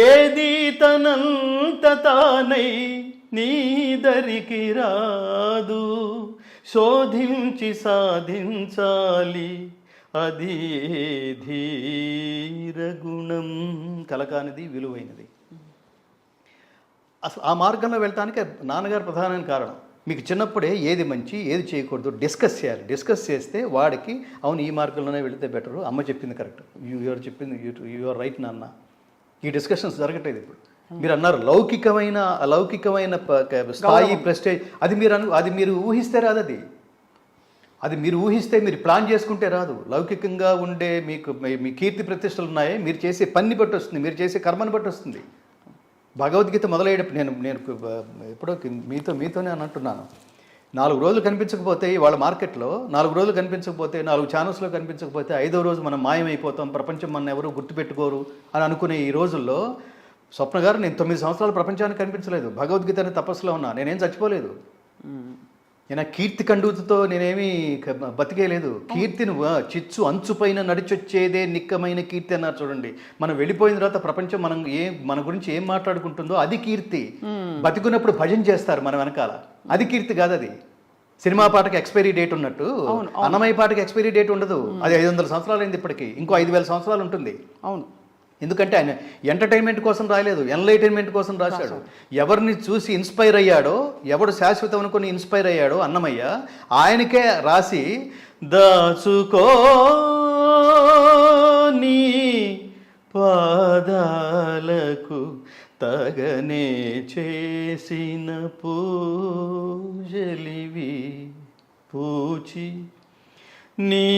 ఏది తనంత తానై నీదరికి రాదు, శోధించి సాధించాలి అది ధీరగుణం. కలకానిది, విలువైనది. అసలు ఆ మార్గంలో వెళ్ళటానికి నాన్నగారు ప్రధానమైన కారణం. మీకు చిన్నప్పుడే ఏది మంచి ఏది చేయకూడదు డిస్కస్ చేయాలి. డిస్కస్ చేస్తే వాడికి అవును ఈ మార్గంలోనే వెళితే బెటరు, అమ్మ చెప్పింది కరెక్ట్, యూఆర్ చెప్పింది యూఆర్ రైట్ నాన్న. ఈ డిస్కషన్స్ జరగట్లేదు ఇప్పుడు. మీరు అన్నారు లౌకికమైన స్థాయి ప్రెస్టేజ్, అది మీరు ఊహిస్తే రాదు. అది మీరు ఊహిస్తే, మీరు ప్లాన్ చేసుకుంటే రాదు. లౌకికంగా ఉండే మీ కీర్తి ప్రతిష్టలు ఉన్నాయి, మీరు చేసే పని బట్టి వస్తుంది, మీరు చేసే కర్మని బట్టి వస్తుంది. భగవద్గీత మొదలయ్యేటప్పుడు నేను ఎప్పుడో మీతోనే అని అంటున్నాను. 4 రోజులు కనిపించకపోతే వాళ్ళ మార్కెట్లో 4 రోజులు కనిపించకపోతే, 4 ఛానల్స్లో కనిపించకపోతే 5వ రోజు మనం మాయమైపోతాం, ప్రపంచం మన ఎవరు గుర్తుపెట్టుకోరు అని అనుకునే ఈ రోజుల్లో స్వప్న గారు, నేను 9 సంవత్సరాలు ప్రపంచానికి కనిపించలేదు, భగవద్గీత అనే తపస్సులో ఉన్నా, నేనేం చచ్చిపోలేదు. నేను కీర్తి కండుతో నేనేమీ బతికేయలేదు. కీర్తిని చిచ్చు అంచుపైన నడిచొచ్చేదే నిక్కమైన కీర్తి అన్నారు చూడండి. మనం వెళ్ళిపోయిన తర్వాత ప్రపంచం మన గురించి ఏం మాట్లాడుకుంటుందో అది కీర్తి. బతికున్నప్పుడు భజన చేస్తారు మన వెనకాల, అది కీర్తి కాదు. అది సినిమా పాటకి ఎక్స్పైరీ డేట్ ఉన్నట్టు అన్నమయ్య పాటకి ఎక్స్పైరీ డేట్ ఉండదు. అది 500 సంవత్సరాలు అయింది, ఇప్పటికి ఇంకో 5000 సంవత్సరాలు ఉంటుంది. అవును, ఎందుకంటే ఆయన ఎంటర్టైన్మెంట్ కోసం రాయలేదు, ఎన్లైటైన్మెంట్ కోసం రాశాడు. ఎవరిని చూసి ఇన్స్పైర్ అయ్యాడో, ఎవడు శాశ్వతం అనుకుని ఇన్స్పైర్ అయ్యాడో అన్నమయ్య, ఆయనకే రాసి దాచుకో నీ పాదాలకు తగనే చేసిన పూజలివి పూచి నీ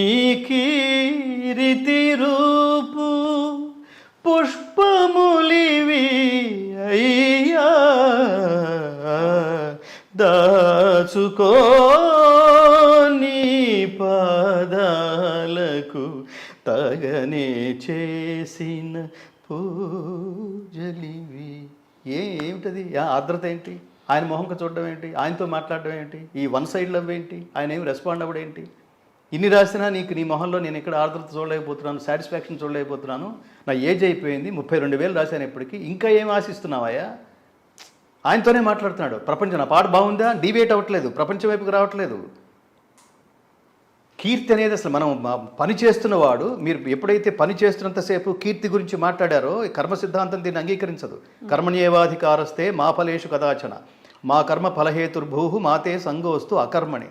కీర్తి రూపు పుష్పములివి అయ్యా దాచుకో నీ పాదాలకు తగనే చేసిన పూజలివి. ఏమిటది? ఆర్ద్రత ఏంటి? ఆయన మొహంక చూడడం ఏంటి? ఆయనతో మాట్లాడడం ఏంటి? ఈ వన్ సైడ్ లవ్ ఏంటి? ఆయన ఏమి రెస్పాండ్ అవ్వడం ఏంటి? ఇన్ని రాసినా నీకు నీ మొహంలో నేను ఇక్కడ ఆర్ద్రత చూడలేకపోతున్నాను, సాటిస్ఫాక్షన్ చూడలేకపోతున్నాను, నా ఏజ్ అయిపోయింది, 32,000 రాశాను ఇప్పటికీ, ఇంకా ఏం ఆశిస్తున్నావయ్యా? ఆయనతోనే మాట్లాడుతున్నాడు. ప్రపంచం నా పాట బాగుందా, డీవియేట్ అవ్వట్లేదు, ప్రపంచం వైపుకి రావట్లేదు. కీర్తి అనేది అసలు మనం పని చేస్తున్నవాడు, మీరు ఎప్పుడైతే పని చేస్తున్నంతసేపు కీర్తి గురించి మాట్లాడారో కర్మ సిద్ధాంతం దీన్ని అంగీకరించదు. కర్మణ్యేవాధికారస్తే మా ఫలేషు కదాచన మా కర్మ ఫలహేతుర్భూ మాతే సంగోస్తు అకర్మణి.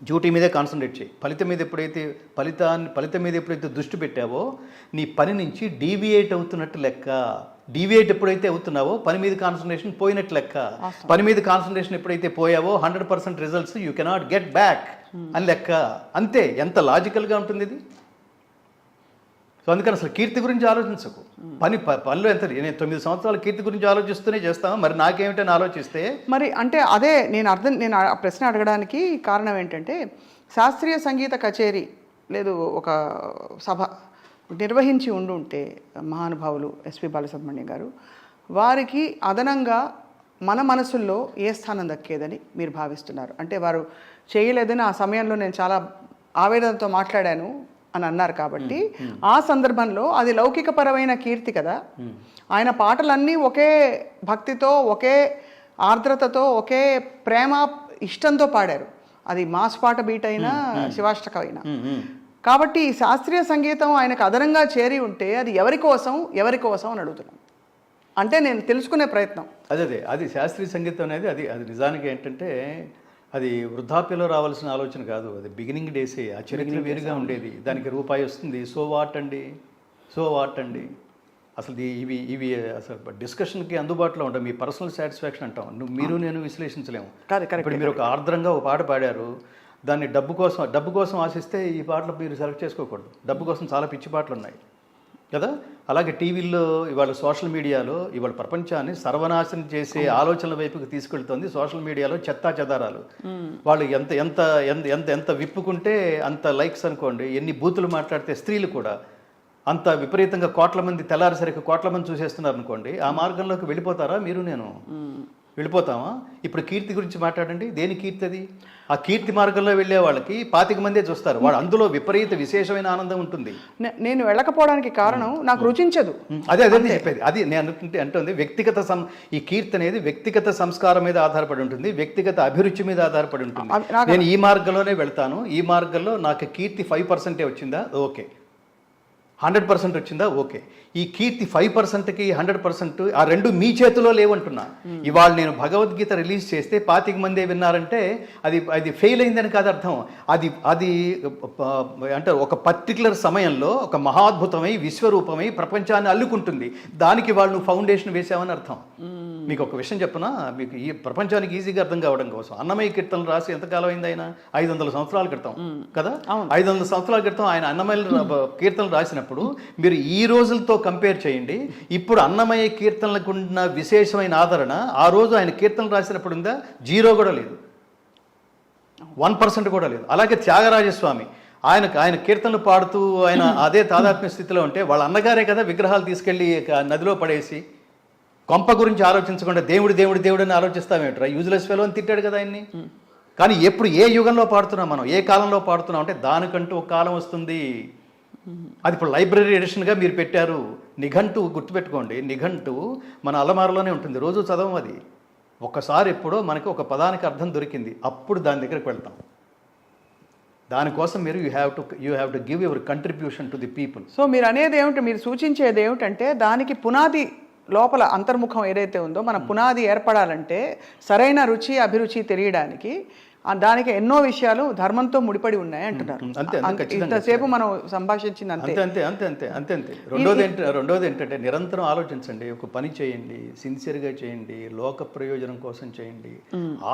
డ్యూటీ మీదే కాన్సన్ట్రేట్ చేయి. ఫలితం మీద ఎప్పుడైతే దృష్టి పెట్టావో నీ పని నుంచి డీవియేట్ అవుతున్నట్టు లెక్క. డీవియేట్ ఎప్పుడైతే అవుతున్నావో పని మీద కాన్సన్ట్రేషన్ పోయినట్టు లెక్క. పని మీద కాన్సన్ట్రేషన్ ఎప్పుడైతే పోయావో 100% results you cannot get back అని లెక్క. అంతే. ఎంత లాజికల్గా ఉంటుంది ఇది. సో అందుకని అసలు కీర్తి గురించి ఆలోచించకు. పనిలో ఎంత, నేను 9 సంవత్సరాలు కీర్తి గురించి ఆలోచిస్తూనే చేస్తాను, మరి నాకేమిటని ఆలోచిస్తే మరి అంటే అదే నేను ఆ ప్రశ్న అడగడానికి కారణం ఏంటంటే, శాస్త్రీయ సంగీత కచేరీ లేదు ఒక సభ నిర్వహించి ఉంటే మహానుభావులు ఎస్పి బాలసుబ్రహ్మణ్యం గారు, వారికి అదనంగా మన మనసుల్లో ఏ స్థానం దక్కేదని మీరు భావిస్తున్నారు? అంటే వారు చేయలేదని ఆ సమయంలో నేను చాలా ఆవేదనతో మాట్లాడాను అని అన్నారు కాబట్టి ఆ సందర్భంలో అది లౌకికపరమైన కీర్తి కదా. ఆయన పాటలన్నీ ఒకే భక్తితో, ఒకే ఆర్ద్రతతో, ఒకే ప్రేమ ఇష్టంతో పాడారు. అది మాస్ పాట బీట్ అయినా శివాష్టకం అయినా. కాబట్టి ఈ శాస్త్రీయ సంగీతం ఆయనకు అదనంగా చేరి ఉంటే అది ఎవరి కోసం అని అడుగుతున్నాను. అంటే నేను తెలుసుకునే ప్రయత్నం. అది శాస్త్రీయ సంగీతం అనేది అది నిజానికి ఏంటంటే అది వృద్ధాప్యలో రావాల్సిన ఆలోచన కాదు. అది బిగినింగ్ డేసే. ఆ చరిత్ర వేరుగా ఉండేది. దానికి రూపాయి వస్తుంది. సో వాట్ అండి అసలు ఇవి అసలు డిస్కషన్కి అందుబాటులో ఉంటాం. మీ పర్సనల్ సాటిస్ఫాక్షన్ అంటాం. మీరు నేను విశ్లేషించలేము. ఇప్పుడు మీరు ఒక ఆర్ద్రంగా ఒక పాట పాడారు, దాన్ని డబ్బు కోసం ఆశిస్తే ఈ పాటలు మీరు సెలెక్ట్ చేసుకోకూడదు. డబ్బు కోసం చాలా పిచ్చి పాటలు ఉన్నాయి కదా. అలాగే టీవీల్లో ఇవాళ సోషల్ మీడియాలో ఇవాళ ప్రపంచాన్ని సర్వనాశనం చేసే ఆలోచనల వైపుకి తీసుకెళ్తుంది సోషల్ మీడియాలో చెత్తా చెదారాలు. వాళ్ళు ఎంత ఎంత ఎంత ఎంత విప్పుకుంటే అంత లైక్స్ అనుకోండి. ఎన్ని బూతులు మాట్లాడితే స్త్రీలు కూడా అంత విపరీతంగా కోట్ల మంది చూసేస్తున్నారు అనుకోండి. ఆ మార్గంలోకి వెళ్ళిపోతారా మీరు నేను? వెళ్ళిపోతామా? ఇప్పుడు కీర్తి గురించి మాట్లాడండి. దేని కీర్తి అది? ఆ కీర్తి మార్గంలో వెళ్ళే వాళ్ళకి 25 మందే చూస్తారు. వాడు అందులో విపరీత విశేషమైన ఆనందం ఉంటుంది. నేను వెళ్ళకపోవడానికి కారణం నాకు రుచించదు. అదే చెప్పేది. అది నేను అంటుంది ఈ కీర్తి అనేది వ్యక్తిగత సంస్కారం మీద ఆధారపడి ఉంటుంది, వ్యక్తిగత అభిరుచి మీద ఆధారపడి ఉంటుంది. నేను ఈ మార్గంలోనే వెళ్తాను, ఈ మార్గంలో నాకు కీర్తి 5% వచ్చిందా ఓకే, 100% వచ్చిందా ఓకే. ఈ కీర్తి 5%కి 100% ఆ రెండు మీ చేతిలో లేవంటున్నా. ఇవాళ నేను భగవద్గీత రిలీజ్ చేస్తే 25 మందే విన్నారంటే అది ఫెయిల్ అయిందని కాదు అర్థం. అది అంటే ఒక పర్టికులర్ సమయంలో ఒక మహాద్భుతమై విశ్వరూపమై ప్రపంచాన్ని అల్లుకుంటుంది. దానికి వాళ్ళు ఫౌండేషన్ వేసామని అర్థం. మీకు ఒక విషయం చెప్పనా, మీకు ఈ ప్రపంచానికి ఈజీగా అర్థం కావడం కోసం అన్నమయ్య కీర్తనలు రాసి ఎంతకాలం అయింది ఆయన? 500 సంవత్సరాల క్రితం కదా. 500 సంవత్సరాల క్రితం ఆయన అన్నమయ్య కీర్తనలు రాసినప్పుడు మీరు ఈ రోజులతో కంపేర్ చేయండి. ఇప్పుడు అన్నమయ్య కీర్తనలకు ఉన్న విశేషమైన ఆదరణ ఆ రోజు ఆయన కీర్తనలు రాసినప్పుడు ఉందా? 0 కూడా లేదు, 1% కూడా లేదు. అలాగే త్యాగరాజస్వామి ఆయన కీర్తనలు పాడుతూ ఆయన అదే తాదాత్మ్య స్థితిలో ఉంటే వాళ్ళ అన్నగారే కదా విగ్రహాలు తీసుకెళ్ళి నదిలో పడేసి కొంప గురించి ఆలోచించకుండా దేవుడు అని ఆలోచిస్తామేంట్రా, యూజ్లెస్ ఫెలో అని తిట్టాడు కదా ఆయన్ని. కానీ ఎప్పుడు ఏ యుగంలో పాడుతున్నాం మనం, ఏ కాలంలో పాడుతున్నాం అంటే దానికంటూ ఒక కాలం వస్తుంది. అది ఇప్పుడు లైబ్రరీ ఎడిషన్గా మీరు పెట్టారు. నిఘంటు గుర్తుపెట్టుకోండి, నిఘంటు మన అలమారలోనే ఉంటుంది, రోజు చదవం. అది ఒక్కసారి ఎప్పుడో మనకి ఒక పదానికి అర్థం దొరికింది, అప్పుడు దాని దగ్గరికి వెళ్తాం. దానికోసం మీరు you have to give your contribution to the people. So మీరు అనేది ఏమిటి, మీరు సూచించేది ఏమిటంటే దానికి పునాది లోపల అంతర్ముఖం ఏదైతే ఉందో మన పునాది ఏర్పడాలంటే సరైన రుచి అభిరుచి తెలియడానికి దానికి ఎన్నో విషయాలు ధర్మంతో ముడిపడి ఉన్నాయి అంటున్నారు. ఇంతసేపు మనం సంభాషించింది అంతే. రెండోది ఏంటంటే నిరంతరం ఆలోచించండి, ఒక పని చేయండి, సిన్సియర్గా చేయండి, లోక ప్రయోజనం కోసం చేయండి,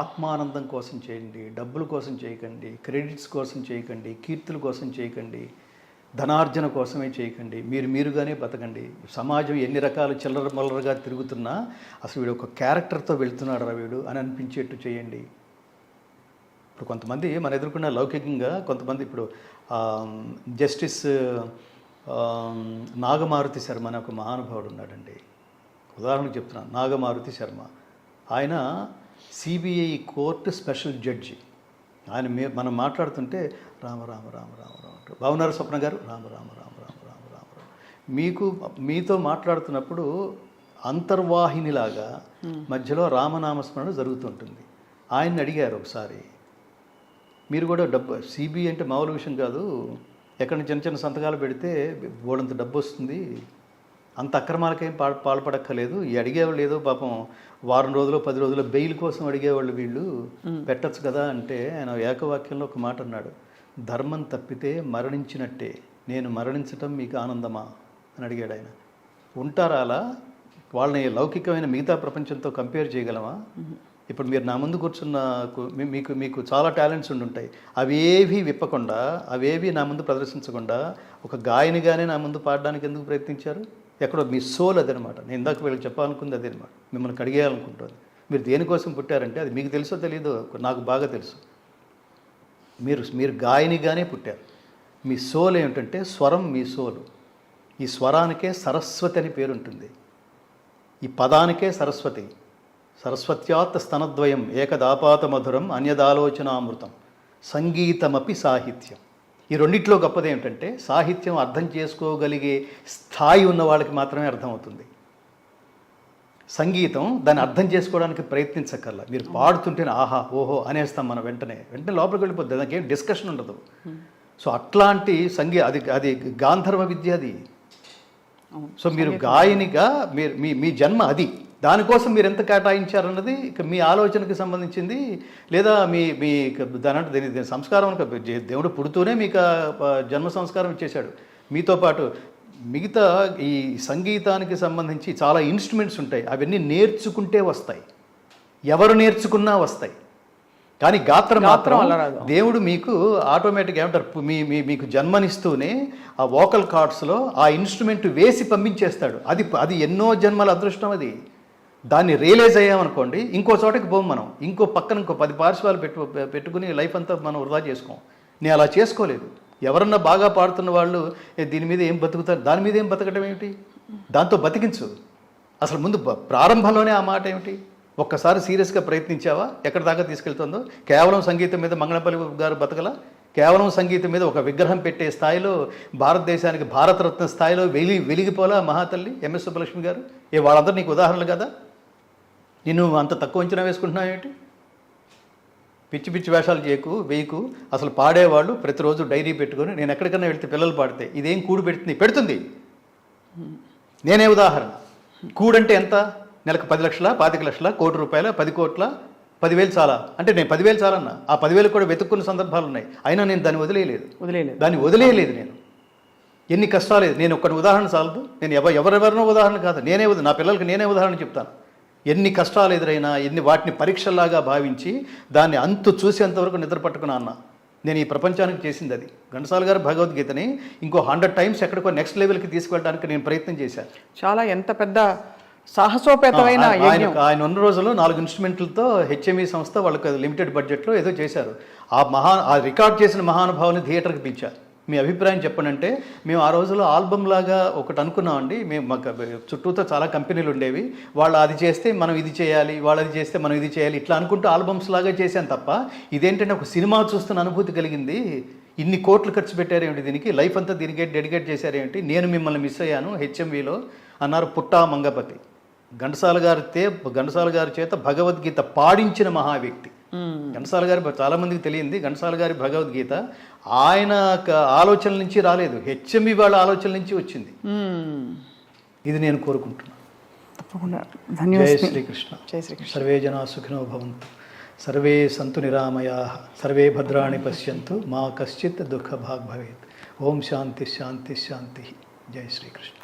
ఆత్మానందం కోసం చేయండి, డబ్బుల కోసం చేయకండి, క్రెడిట్స్ కోసం చేయకండి, కీర్తుల కోసం చేయకండి, ధనార్జన కోసమే చేయకండి. మీరుగానే బతకండి. సమాజం ఎన్ని రకాలు చిల్లర మల్లరగా తిరుగుతున్నా అసలు వీడు ఒక క్యారెక్టర్తో వెళ్తున్నాడు రా వీడు అని అనిపించేట్టు చేయండి. ఇప్పుడు కొంతమంది మన ఎదుర్కొన్న లౌకికంగా కొంతమంది ఇప్పుడు జస్టిస్ నాగమారుతి శర్మ అనే ఒక మహానుభావుడు ఉన్నాడండి. ఉదాహరణకు చెప్తున్నాను, నాగమారుతి శర్మ. ఆయన సిబిఐ కోర్టు స్పెషల్ జడ్జి. ఆయన మనం మాట్లాడుతుంటే రామ రామ రామ రామ రామ అంటారు. బాగున్నారు స్వప్న గారు, రామ రామ రామ రామ రామ రామ రామ. మీతో మాట్లాడుతున్నప్పుడు అంతర్వాహినిలాగా మధ్యలో రామనామస్మరణ జరుగుతుంటుంది. ఆయన్ని అడిగారు ఒకసారి, మీరు కూడా డబ్బు సిబిఐ అంటే మామూలు విషయం కాదు, ఎక్కడ చిన్న చిన్న సంతకాలు పెడితే బోడంత డబ్బు వస్తుంది, అంత అక్రమాలకేం పాల్పడక్కర్లేదు, ఈ అడిగేవాళ్ళు ఏదో పాపం వారం రోజులు 10 రోజులు బెయిల్ కోసం అడిగేవాళ్ళు వీళ్ళు పెట్టచ్చు కదా అంటే ఆయన ఏకవాక్యంలో ఒక మాట అన్నాడు, ధర్మం తప్పితే మరణించినట్టే, నేను మరణించటం మీకు ఆనందమా అని అడిగాడు ఆయన. ఉంటారా అలా? వాళ్ళని లౌకికమైన మిగతా ప్రపంచంతో కంపేర్ చేయగలమా? ఇప్పుడు మీరు నా ముందు కూర్చున్న మీకు చాలా టాలెంట్స్ ఉండుంటాయి, అవేవి విప్పకుండా, అవేవి నా ముందు ప్రదర్శించకుండా ఒక గాయనిగానే నా ముందు పాడడానికి ఎందుకు ప్రయత్నించారు? ఎక్కడో మీ సోల్ అదనమాట. నేను ఇందాక వీళ్ళకి చెప్పాలనుకుంది అదేనమాట, మిమ్మల్ని కడిగేయాలనుకుంటుంది. మీరు దేనికోసం పుట్టారంటే అది మీకు తెలుసో తెలీదో నాకు బాగా తెలుసు. మీరు గాయనిగానే పుట్టారు. మీ సోల్ ఏమిటంటే స్వరం, మీ సోలు. ఈ స్వరానికే సరస్వతి అని పేరు ఉంటుంది, ఈ పదానికే సరస్వతి. సరస్వత్యాత్ స్తనద్వయం ఏకదాపాత మధురం అన్యదాలోచనామృతం సంగీతమపి సాహిత్యం. ఈ రెండిట్లో గొప్పది ఏమిటంటే సాహిత్యం అర్థం చేసుకోగలిగే స్థాయి ఉన్న వాళ్ళకి మాత్రమే అర్థమవుతుంది. సంగీతం దాన్ని అర్థం చేసుకోవడానికి ప్రయత్నించక్కర్లా, మీరు పాడుతుంటేనే ఆహా ఓహో అనేస్తాం మనం, వెంటనే లోపలికి వెళ్ళిపోద్ది, దానికి ఏం డిస్కషన్ ఉండదు. సో అట్లాంటి అది గాంధర్వ విద్య అది. సో మీరు గాయనిగా మీ జన్మ అది, దానికోసం మీరు ఎంత కేటాయించారన్నది ఇక మీ ఆలోచనకి సంబంధించింది. లేదా మీ దాని సంస్కారం, దేవుడు పుడుతూనే మీకు జన్మ సంస్కారం ఇచ్చేశాడు. మీతో పాటు మిగతా ఈ సంగీతానికి సంబంధించి చాలా ఇన్స్ట్రుమెంట్స్ ఉంటాయి, అవన్నీ నేర్చుకుంటే వస్తాయి, ఎవరు నేర్చుకున్నా వస్తాయి. కానీ గాత్రం మాత్రం దేవుడు మీకు ఆటోమేటిక్గా ఏమంటారు, మీకు జన్మనిస్తూనే ఆ వోకల్ కార్డ్స్లో ఆ ఇన్స్ట్రుమెంట్ వేసి పంపించేస్తాడు. అది ఎన్నో జన్మల అదృష్టం. అది దాన్ని రియలైజ్ అయ్యామనుకోండి, ఇంకో చోటకి పోం మనం, ఇంకో పక్కన ఇంకో 10 పార్శ్వాలు పెట్టుకుని లైఫ్ అంతా మనం వృధా చేసుకోం. నేను అలా చేసుకోలేదు. ఎవరన్నా బాగా పాడుతున్న వాళ్ళు దీని మీద ఏం బతుకుతారు, దాని మీద ఏం బతకడం ఏమిటి, దాంతో బతికించు. అసలు ముందు ప్రారంభంలోనే ఆ మాట ఏమిటి? ఒక్కసారి సీరియస్గా ప్రయత్నించావా? ఎక్కడి దాకా తీసుకెళ్తుందో. కేవలం సంగీతం మీద మంగళపల్లి గారు బతకలా, కేవలం సంగీతం మీద ఒక విగ్రహం పెట్టే స్థాయిలో, భారతదేశానికి భారతరత్న స్థాయిలో వెలిగిపోలా మహాతల్లి ఎంఎస్ సుబ్బలక్ష్మి గారు. వాళ్ళందరూ నీకు ఉదాహరణలు కదా. నిన్ను అంత తక్కువ అంచనా వేసుకుంటున్నావు ఏమిటి? పిచ్చి పిచ్చి వేషాలు వేయకు. అసలు పాడేవాళ్ళు ప్రతిరోజు డైరీ పెట్టుకొని, నేను ఎక్కడికన్నా వెళ్తే పిల్లలు పాడితే ఇదేం కూడు పెడుతుంది. నేనే ఉదాహరణ. కూడంటే ఎంత? నెలకు 10 లక్షల, 25 లక్షల, కోటి రూపాయల, 10 కోట్ల, 10,000 చాలా అంటే నేను 10,000 చాలన్నా. ఆ 10,000 కూడా వెతుక్కున్న సందర్భాలు ఉన్నాయి. అయినా నేను దాన్ని వదిలేయలేదు. నేను ఎన్ని కష్టాలు. నేను ఒక్కటి ఉదాహరణ చాలదు. నేను ఎవరెవరినో ఉదాహరణ కాదు, నా పిల్లలకి నేనే ఉదాహరణ చెప్తాను. ఎన్ని కష్టాలు ఎదురైనా, వాటిని పరీక్షల్లాగా భావించి దాన్ని అంతు చూసేంతవరకు నిద్ర పట్టుకున్నా అన్న. నేను ఈ ప్రపంచానికి చేసింది అది. ఘంటసాల గారు భగవద్గీతని ఇంకో 100 టైమ్స్ ఎక్కడికో నెక్స్ట్ లెవెల్కి తీసుకెళ్ళడానికి నేను ప్రయత్నం చేశాను. చాలా ఎంత పెద్ద సాహసోపేతమైన ఆయన ఉన్న రోజుల్లో 4 ఇన్స్ట్రుమెంట్లతో హెచ్ఎంఈ సంస్థ వాళ్ళకి లిమిటెడ్ బడ్జెట్లో ఏదో చేశారు. ఆ రికార్డ్ చేసిన మహానుభావుని థియేటర్కి పిలిచారు. మీ అభిప్రాయం చెప్పండి అంటే, మేము ఆ రోజుల్లో ఆల్బమ్ లాగా ఒకటి అనుకున్నామండి. మాకు చుట్టూతో చాలా కంపెనీలు ఉండేవి. వాళ్ళు అది చేస్తే మనం ఇది చేయాలి, వాళ్ళు అది చేస్తే మనం ఇది చేయాలి, ఇట్లా అనుకుంటూ ఆల్బమ్స్ లాగా చేశాను తప్ప, ఇదేంటంటే ఒక సినిమా చూస్తున్న అనుభూతి కలిగింది. ఇన్ని కోట్లు ఖర్చు పెట్టారేమిటి దీనికి, లైఫ్ అంతా దీనికి డెడికేట్ చేశారేమిటి, నేను మిమ్మల్ని మిస్ అయ్యాను హెచ్ఎంవిలో అన్నారు పుట్టా మంగపతి. ఘంటసాల గారి చేత భగవద్గీత పాడించిన మహా వ్యక్తి ఘంటసాల గారి. చాలామందికి తెలియంది ఘంటసాల గారి భగవద్గీత ఆయన ఆలోచనల నుంచి రాలేదు, హెచ్ఎంవి వాళ్ళ ఆలోచనల నుంచి వచ్చింది. ఇది నేను కోరుకుంటున్నాను. తప్పకుండా. జయ శ్రీకృష్ణ. సర్వే జనా సుఖినో భవంతు, సర్వే సంతు నిరామయాః, సర్వే భద్రాణి పశ్యంతు, మా కశ్చిత్ దుఃఖ భాగ్ భవేత్. ఓం శాంతి శాంతి శాంతి. జై శ్రీకృష్ణ.